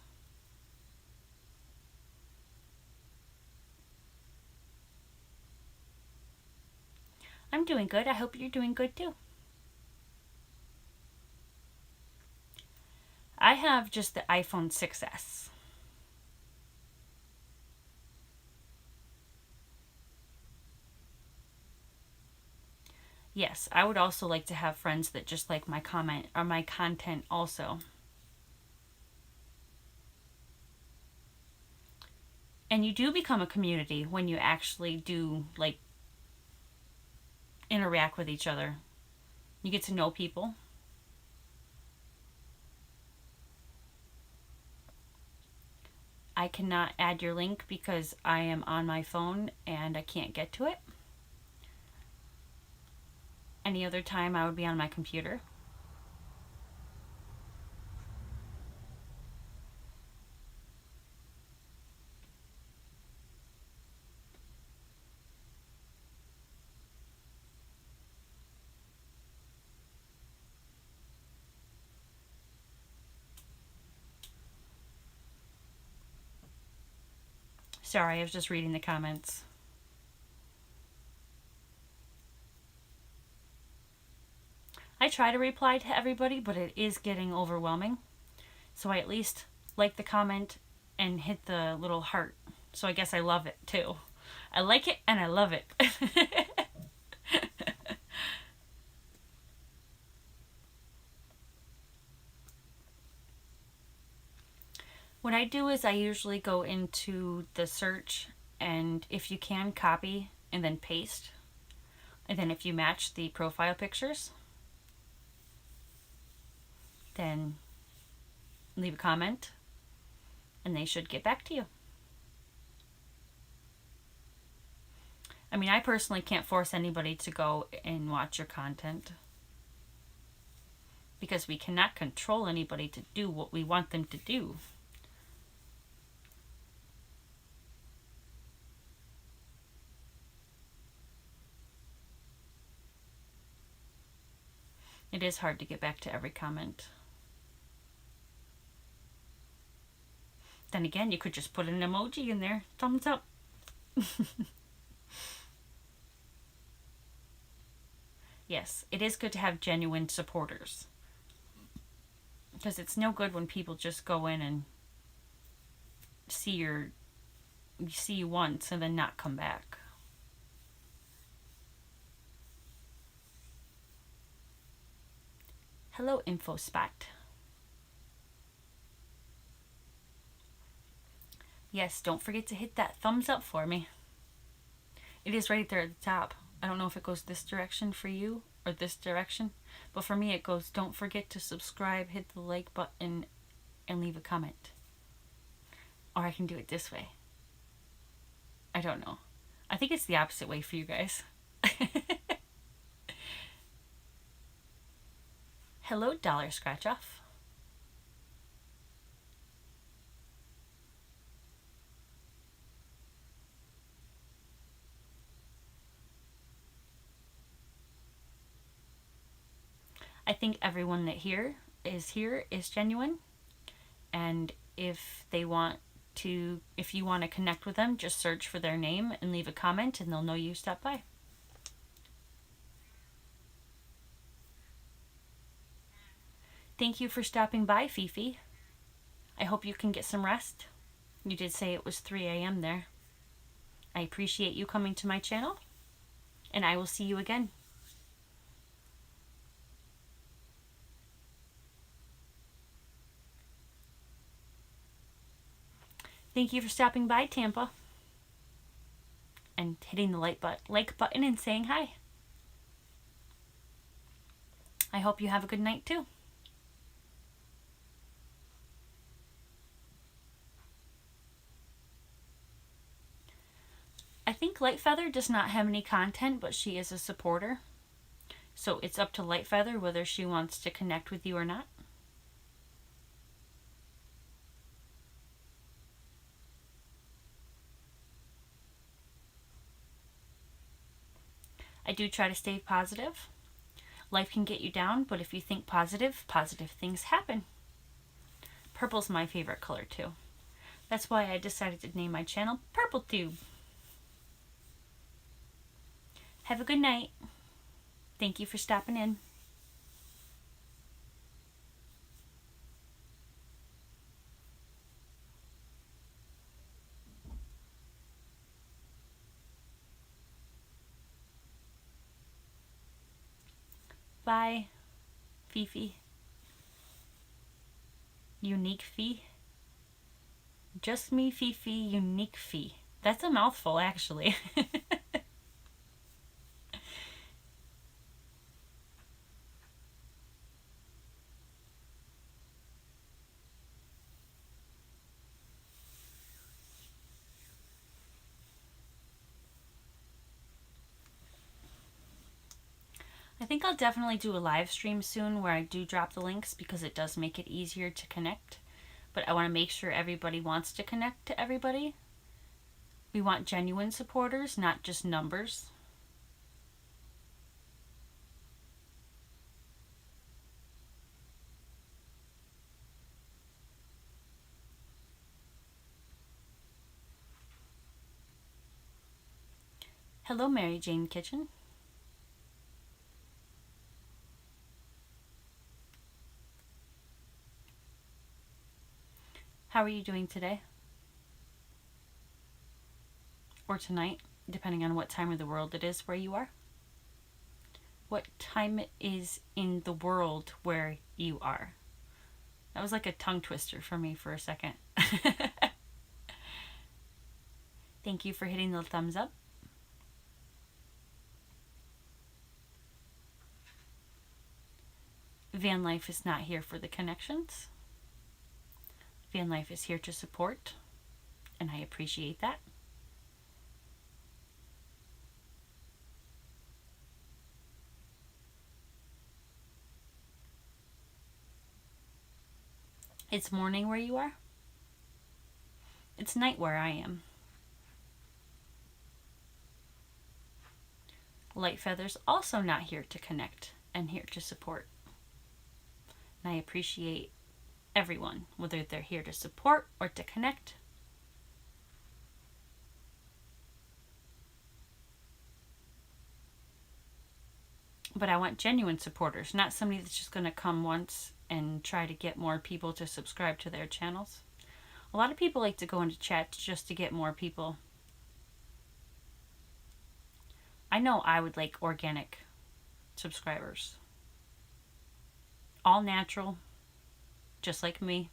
I'm doing good. I hope you're doing good too. I have just the iPhone 6S. Yes, I would also like to have friends that just like my comment or my content also. And you do become a community when you actually do like interact with each other. You get to know people. I cannot add your link because I am on my phone and I can't get to it. Any other time I would be on my computer. Sorry, I was just reading the comments. I try to reply to everybody, but it is getting overwhelming. So I at least like the comment and hit the little heart. So I guess I love it too. I like it and I love it. What I do is I usually go into the search, and if you can, copy and then paste. And then if you match the profile pictures, then leave a comment and they should get back to you. I mean, I personally can't force anybody to go and watch your content because we cannot control anybody to do what we want them to do. It is hard to get back to every comment. Then again, you could just put an emoji in there. Thumbs up. Yes, it is good to have genuine supporters. Because it's no good when people just go in and see you once and then not come back. Hello, InfoSpot. Yes, don't forget to hit that thumbs up for me. It is right there at the top. I don't know if it goes this direction for you or this direction, but for me it goes, don't forget to subscribe, hit the like button, and leave a comment. Or I can do it this way. I don't know. I think it's the opposite way for you guys. Hello, Dollar Scratch Off. I think everyone that here is genuine, and if you want to connect with them, just search for their name and leave a comment and they'll know you stopped by. Thank you for stopping by, Fifi. I hope you can get some rest. You did say it was 3 a.m. there. I appreciate you coming to my channel, and I will see you again. Thank you for stopping by, Tampa, and hitting the like button and saying hi. I hope you have a good night too. I think Lightfeather does not have any content, but she is a supporter. So it's up to Lightfeather whether she wants to connect with you or not. I do try to stay positive. Life can get you down, but if you think positive, positive things happen. Purple's my favorite color too. That's why I decided to name my channel purpletube. Have a good night. Thank you for stopping in. Bye, Fifi. Unique Fee. Just me, Fifi, unique Fee. That's a mouthful, actually. I think I'll definitely do a live stream soon where I do drop the links because it does make it easier to connect. But I want to make sure everybody wants to connect to everybody. We want genuine supporters, not just numbers. Hello, Mary Jane Kitchen. How are you doing today? Or tonight, depending on what time of the world it is where you are. What time it is in the world where you are. That was like a tongue twister for me for a second. Thank you for hitting the thumbs up. Van Life is not here for the connections. Van Life is here to support, and I appreciate that. It's morning where you are. It's night where I am. Light Feather's also not here to connect and here to support. And I appreciate everyone, whether they're here to support or to connect. But I want genuine supporters, not somebody that's just going to come once and try to get more people to subscribe to their channels. A lot of people like to go into chat just to get more people. I know I would like organic subscribers. All natural, just like me.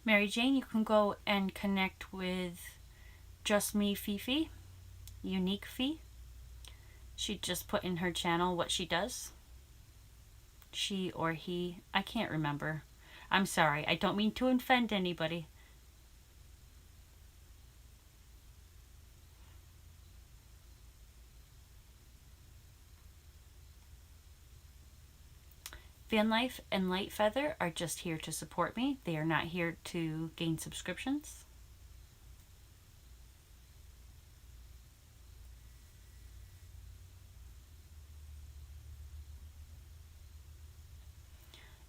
Mary Jane, you can go and connect with Just Me Fifi, Unique Fee. She just put in her channel what she does. She or he, I can't remember. I'm sorry, I don't mean to offend anybody. Van Life and Light Feather are just here to support me. They are not here to gain subscriptions.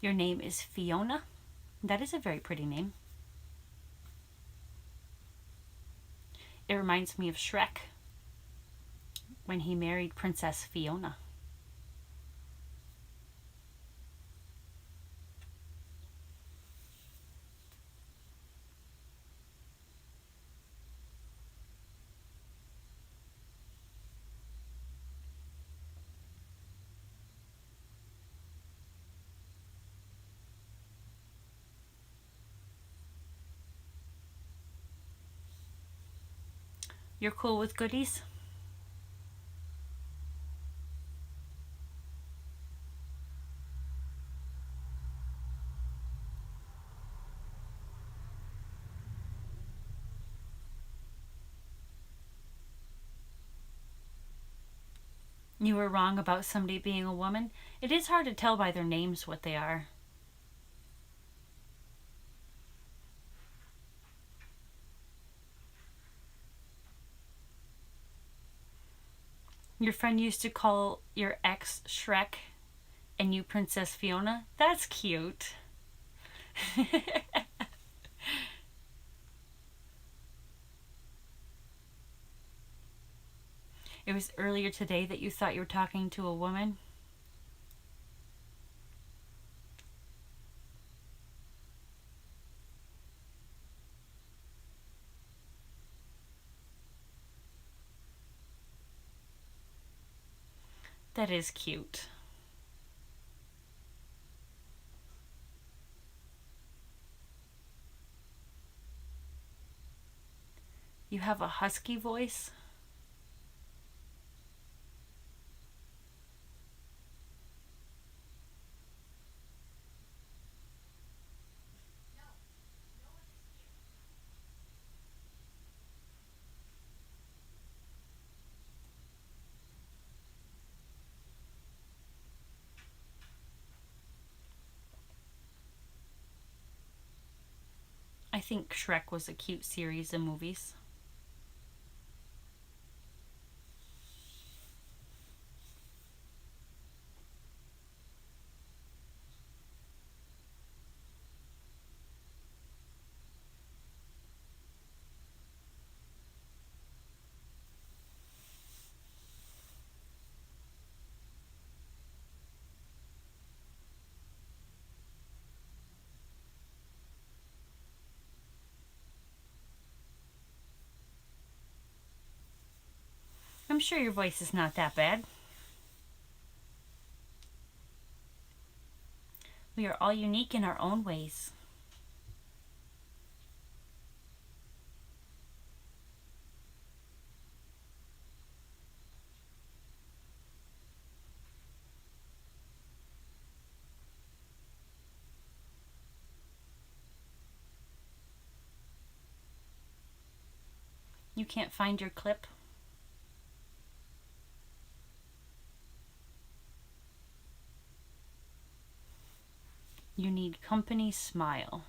Your name is Fiona. That is a very pretty name. It reminds me of Shrek when he married Princess Fiona. You're cool with goodies? You were wrong about somebody being a woman. It is hard to tell by their names what they are. Your friend used to call your ex Shrek and you Princess Fiona. That's cute. It was earlier today that you thought you were talking to a woman. That is cute. You have a husky voice. I think Shrek was a cute series of movies. I'm sure your voice is not that bad. We are all unique in our own ways. You can't find your clip? You need company smile.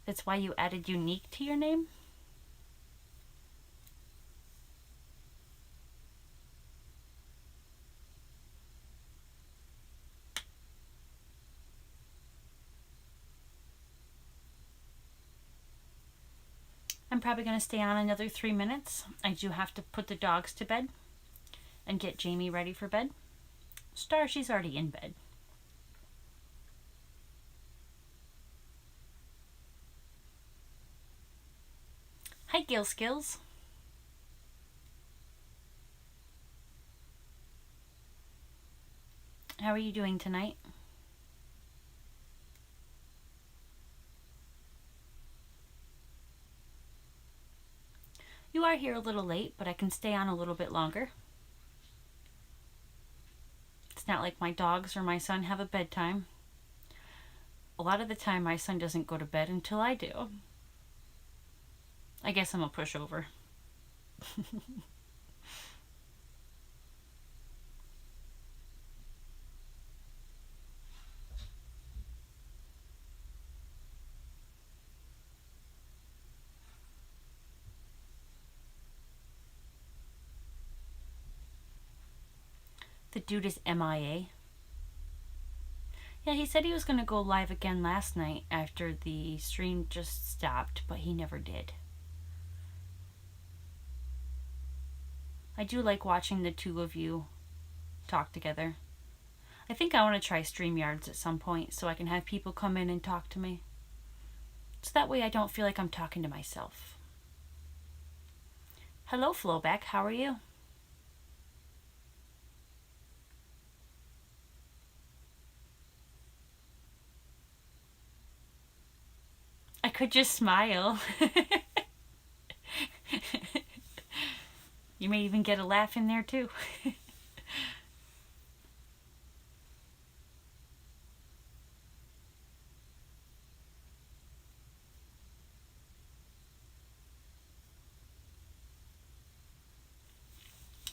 That's why you added unique to your name? I'm probably going to stay on another 3 minutes. I do have to put the dogs to bed and get Jamie ready for bed. Star, she's already in bed. Hi, Gil Skills. How are you doing tonight? You are here a little late, but I can stay on a little bit longer. It's not like my dogs or my son have a bedtime. A lot of the time, my son doesn't go to bed until I do. I guess I'm a pushover. The dude is MIA. Yeah, he said he was going to go live again last night after the stream just stopped, but he never did. I do like watching the two of you talk together. I think I want to try StreamYards at some point so I can have people come in and talk to me. So that way I don't feel like I'm talking to myself. Hello, Flowback. How are you? I could just smile. You may even get a laugh in there too.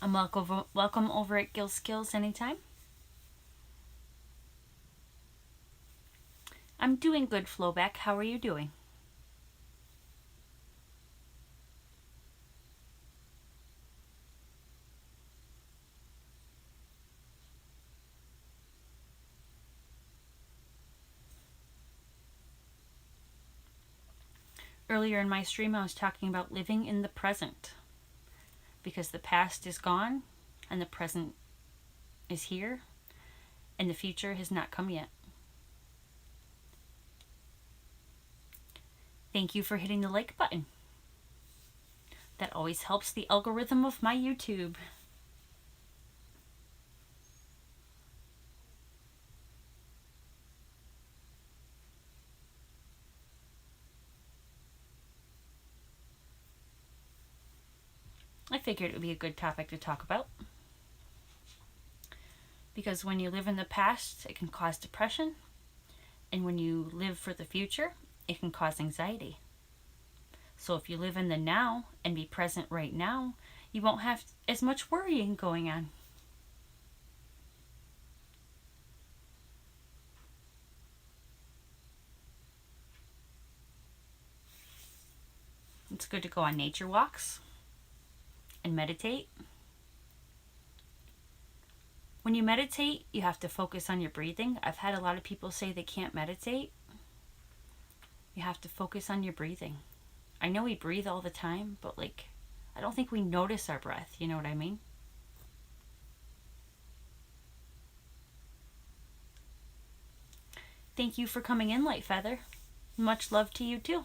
I'm welcome over at Gil Skills anytime. I'm doing good, Flowback. How are you doing? Earlier in my stream, I was talking about living in the present. Because the past is gone, and the present is here, and the future has not come yet. Thank you for hitting the like button. That always helps the algorithm of my YouTube. I figured it would be a good topic to talk about. Because when you live in the past, it can cause depression. And when you live for the future, it can cause anxiety. So if you live in the now and be present right now, you won't have as much worrying going on. It's good to go on nature walks and meditate. When you meditate, you have to focus on your breathing. I've had a lot of people say they can't meditate. You have to focus on your breathing. I know we breathe all the time, but I don't think we notice our breath. You know what I mean? Thank you for coming in, Light Feather. Much love to you too.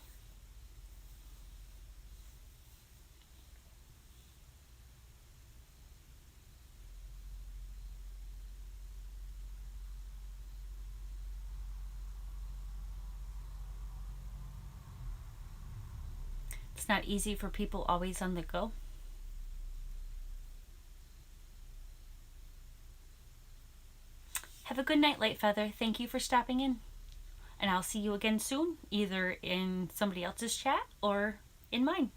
It's not easy for people always on the go. Have a good night, Light Feather. Thank you for stopping in. And I'll see you again soon, either in somebody else's chat or in mine.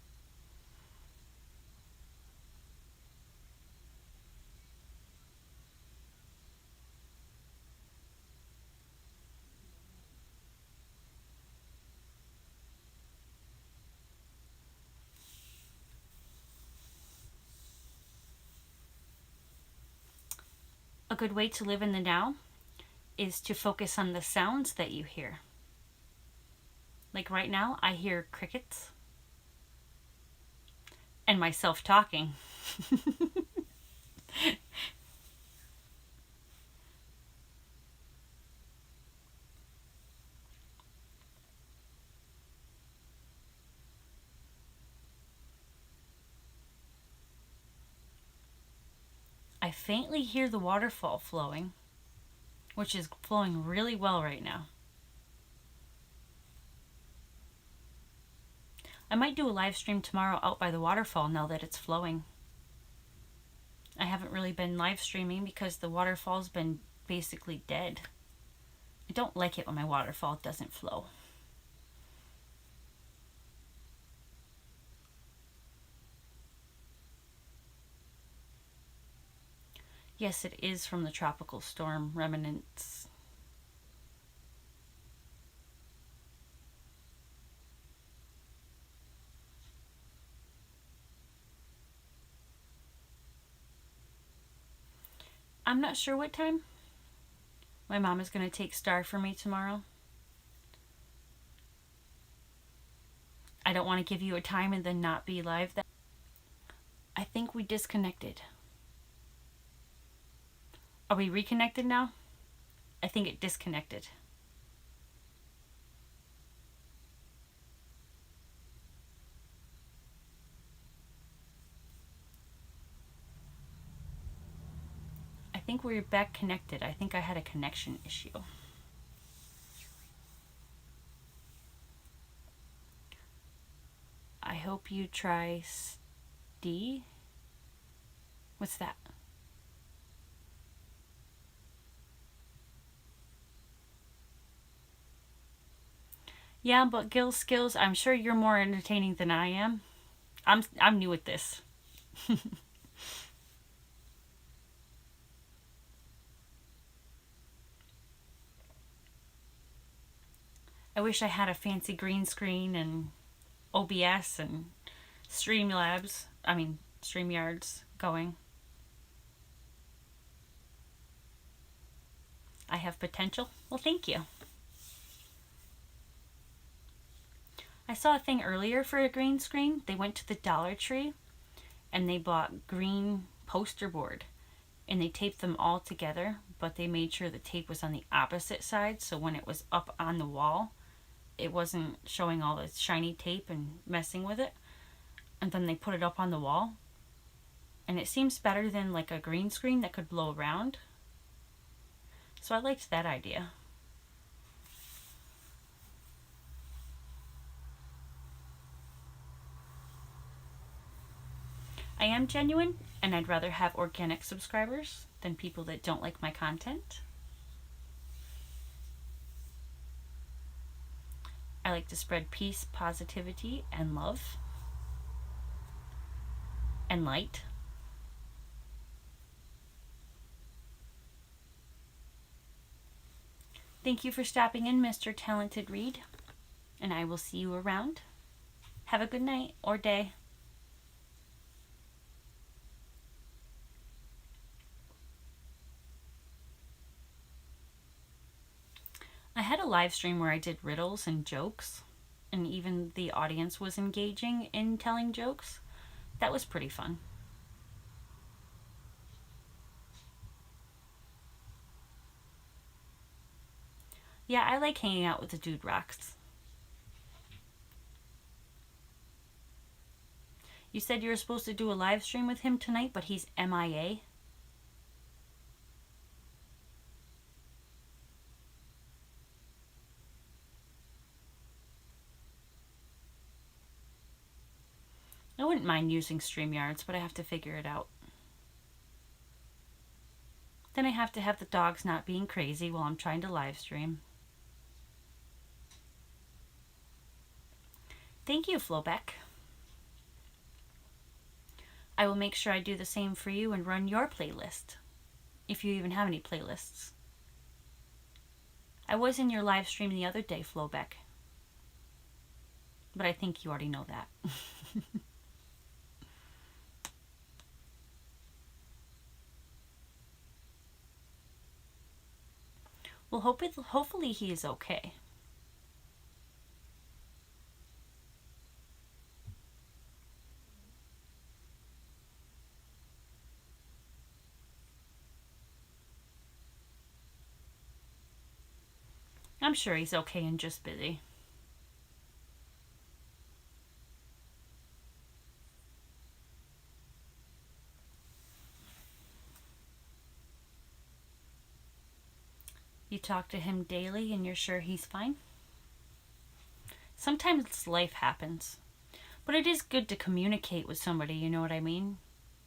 A good way to live in the now is to focus on the sounds that you hear. Like right now, I hear crickets and myself talking. I faintly hear the waterfall flowing, which is flowing really well right now. I might do a live stream tomorrow out by the waterfall now that it's flowing. I haven't really been live streaming because the waterfall's been basically dead. I don't like it when my waterfall doesn't flow. Yes, it is from the tropical storm remnants. I'm not sure what time. My mom is going to take Star for me tomorrow. I don't want to give you a time and then not be live. I think we disconnected. Are we reconnected now? I think it disconnected. I think we're back connected. I think I had a connection issue. I hope you try D. What's that? Yeah, but Gil Skills, I'm sure you're more entertaining than I am. I'm new at this. I wish I had a fancy green screen and OBS and StreamYards going. I have potential. Well, thank you. I saw a thing earlier for a green screen. They went to the Dollar Tree and they bought green poster board and they taped them all together, but they made sure the tape was on the opposite side, so when it was up on the wall, it wasn't showing all the shiny tape and messing with it. And then they put it up on the wall, and it seems better than like a green screen that could blow around. So I liked that idea. I am genuine, and I'd rather have organic subscribers than people that don't like my content. I like to spread peace, positivity, and love. And light. Thank you for stopping in, Mr. Talented Reed, and I will see you around. Have a good night or day. I had a live stream where I did riddles and jokes, and even the audience was engaging in telling jokes. That was pretty fun. Yeah, I like hanging out with the Dude Rocks. You said you were supposed to do a live stream with him tonight, but he's MIA. I wouldn't mind using StreamYards, but I have to figure it out. Then I have to have the dogs not being crazy while I'm trying to live stream. Thank you, Flobeck. I will make sure I do the same for you and run your playlist, if you even have any playlists. I was in your live stream the other day, Flobeck, but I think you already know that. Well, hopefully he is okay. I'm sure he's okay and just busy. You talk to him daily and you're sure he's fine? Sometimes life happens, but it is good to communicate with somebody, you know what I mean?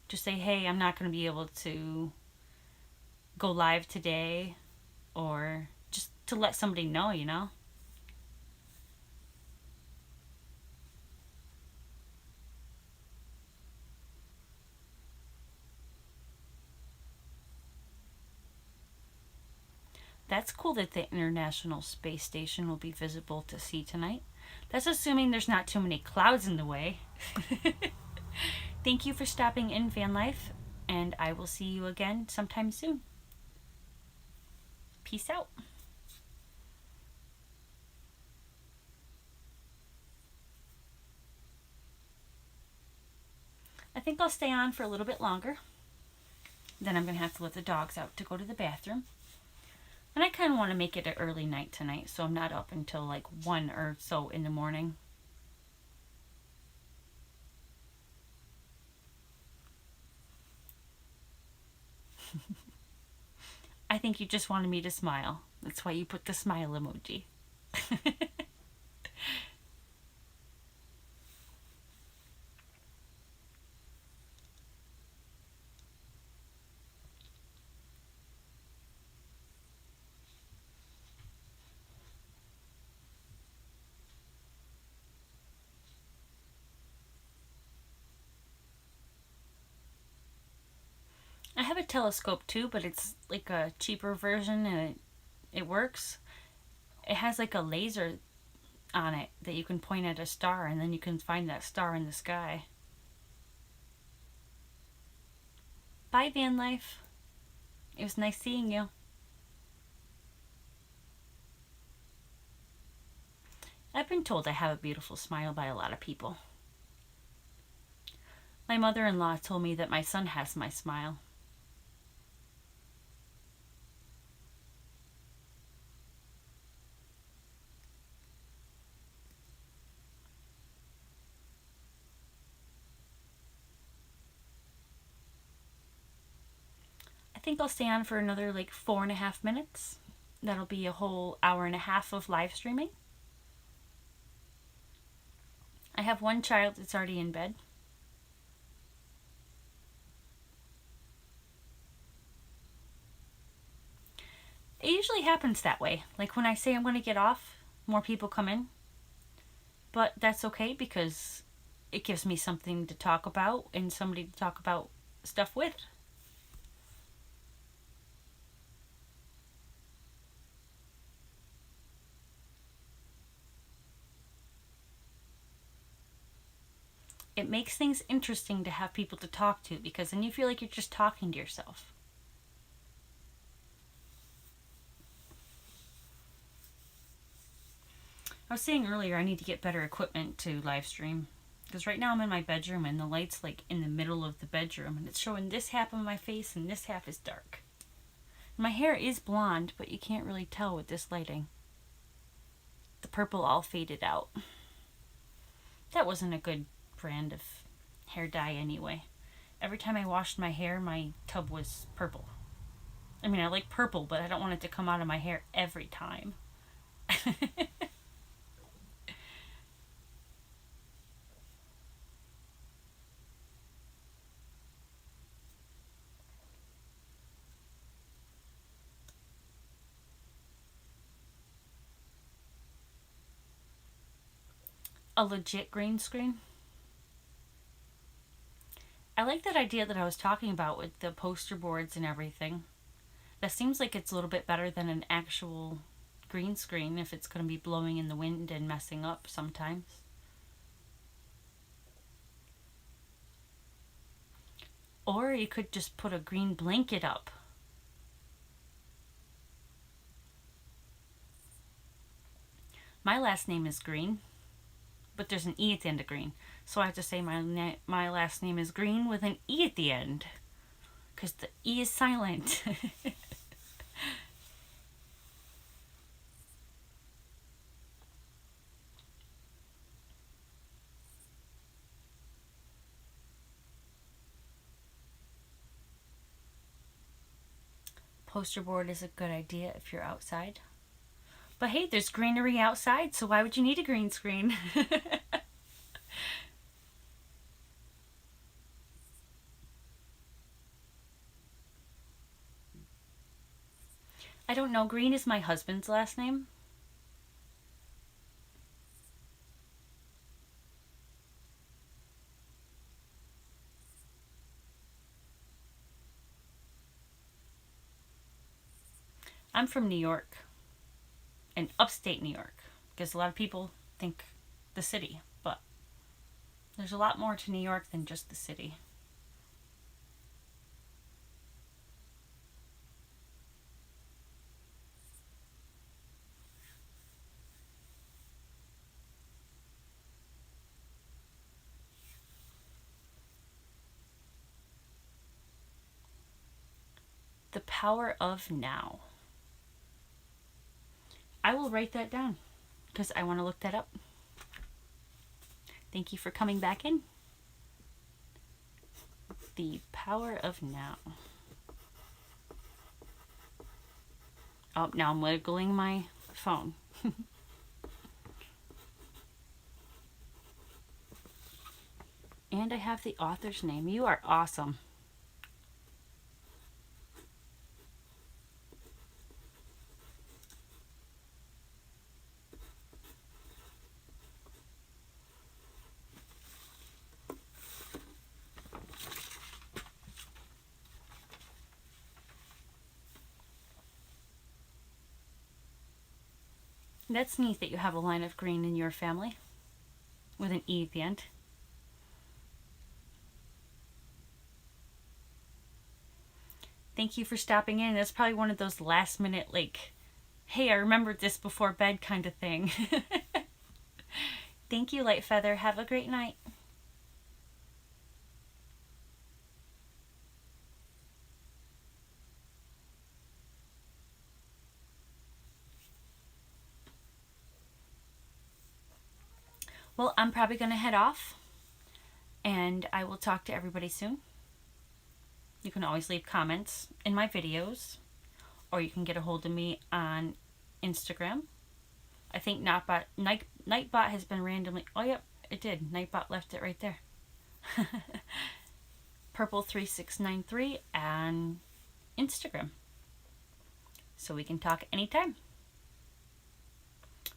Just say, hey, I'm not going to be able to go live today, or just to let somebody know, you know? That's cool that the International Space Station will be visible to see tonight. That's assuming there's not too many clouds in the way. Thank you for stopping in, Van Life, and I will see you again sometime soon. Peace out. I think I'll stay on for a little bit longer. Then I'm going to have to let the dogs out to go to the bathroom. And I kind of want to make it an early night tonight, so I'm not up until like 1 or so in the morning. I think you just wanted me to smile. That's why you put the smile emoji. I have a telescope too, but it's like a cheaper version and it works. It has like a laser on it that you can point at a star and then you can find that star in the sky. Bye, Van Life. It was nice seeing you. I've been told I have a beautiful smile by a lot of people. My mother-in-law told me that my son has my smile. I think I'll stay on for another like 4.5 minutes. That'll be a whole hour and a half of live streaming. I have one child that's already in bed. It usually happens that way. Like when I say I'm going to get off, more people come in. But that's okay because it gives me something to talk about and somebody to talk about stuff with. It makes things interesting to have people to talk to, because then you feel like you're just talking to yourself. I was saying earlier I need to get better equipment to live stream. Because right now I'm in my bedroom and the light's like in the middle of the bedroom and it's showing this half of my face and this half is dark. My hair is blonde, but you can't really tell with this lighting. The purple all faded out. That wasn't a good brand of hair dye anyway. Every time I washed my hair, my tub was purple. I mean, I like purple, but I don't want it to come out of my hair every time. A legit green screen. I like that idea that I was talking about with the poster boards and everything. That seems like it's a little bit better than an actual green screen if it's going to be blowing in the wind and messing up sometimes. Or you could just put a green blanket up. My last name is Green, but there's an E at the end of Green. So I have to say my last name is Green with an E at the end. Because the E is silent. Poster board is a good idea if you're outside. But hey, there's greenery outside, so why would you need a green screen? I don't know. Green is my husband's last name. I'm from New York, in upstate New York, because a lot of people think the city, but there's a lot more to New York than just the city. The power of now. I will write that down because I want to look that up. Thank you for coming back in. The power of now. Oh, now I'm wiggling my phone. And I have the author's name. You are awesome. That's neat that you have a line of green in your family with an E at the end. Thank you for stopping in. That's probably one of those last minute, like, hey, I remembered this before bed kind of thing. Thank you, Light Feather. Have a great night. Well, I'm probably going to head off, and I will talk to everybody soon. You can always leave comments in my videos, or you can get a hold of me on Instagram. I think Nightbot has been randomly... Oh, yep, it did. Nightbot left it right there. Purple3693 on Instagram. So we can talk anytime.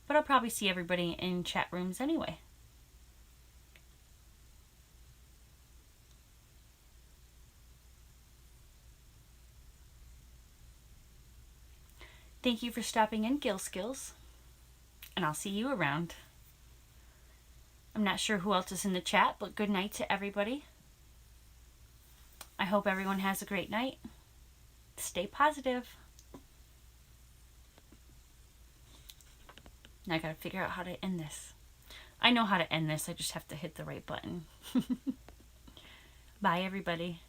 But I'll probably see everybody in chat rooms anyway. Thank you for stopping in, Gill Skills. And I'll see you around. I'm not sure who else is in the chat, but good night to everybody. I hope everyone has a great night. Stay positive. Now I gotta figure out how to end this. I know how to end this, I just have to hit the right button. Bye, everybody.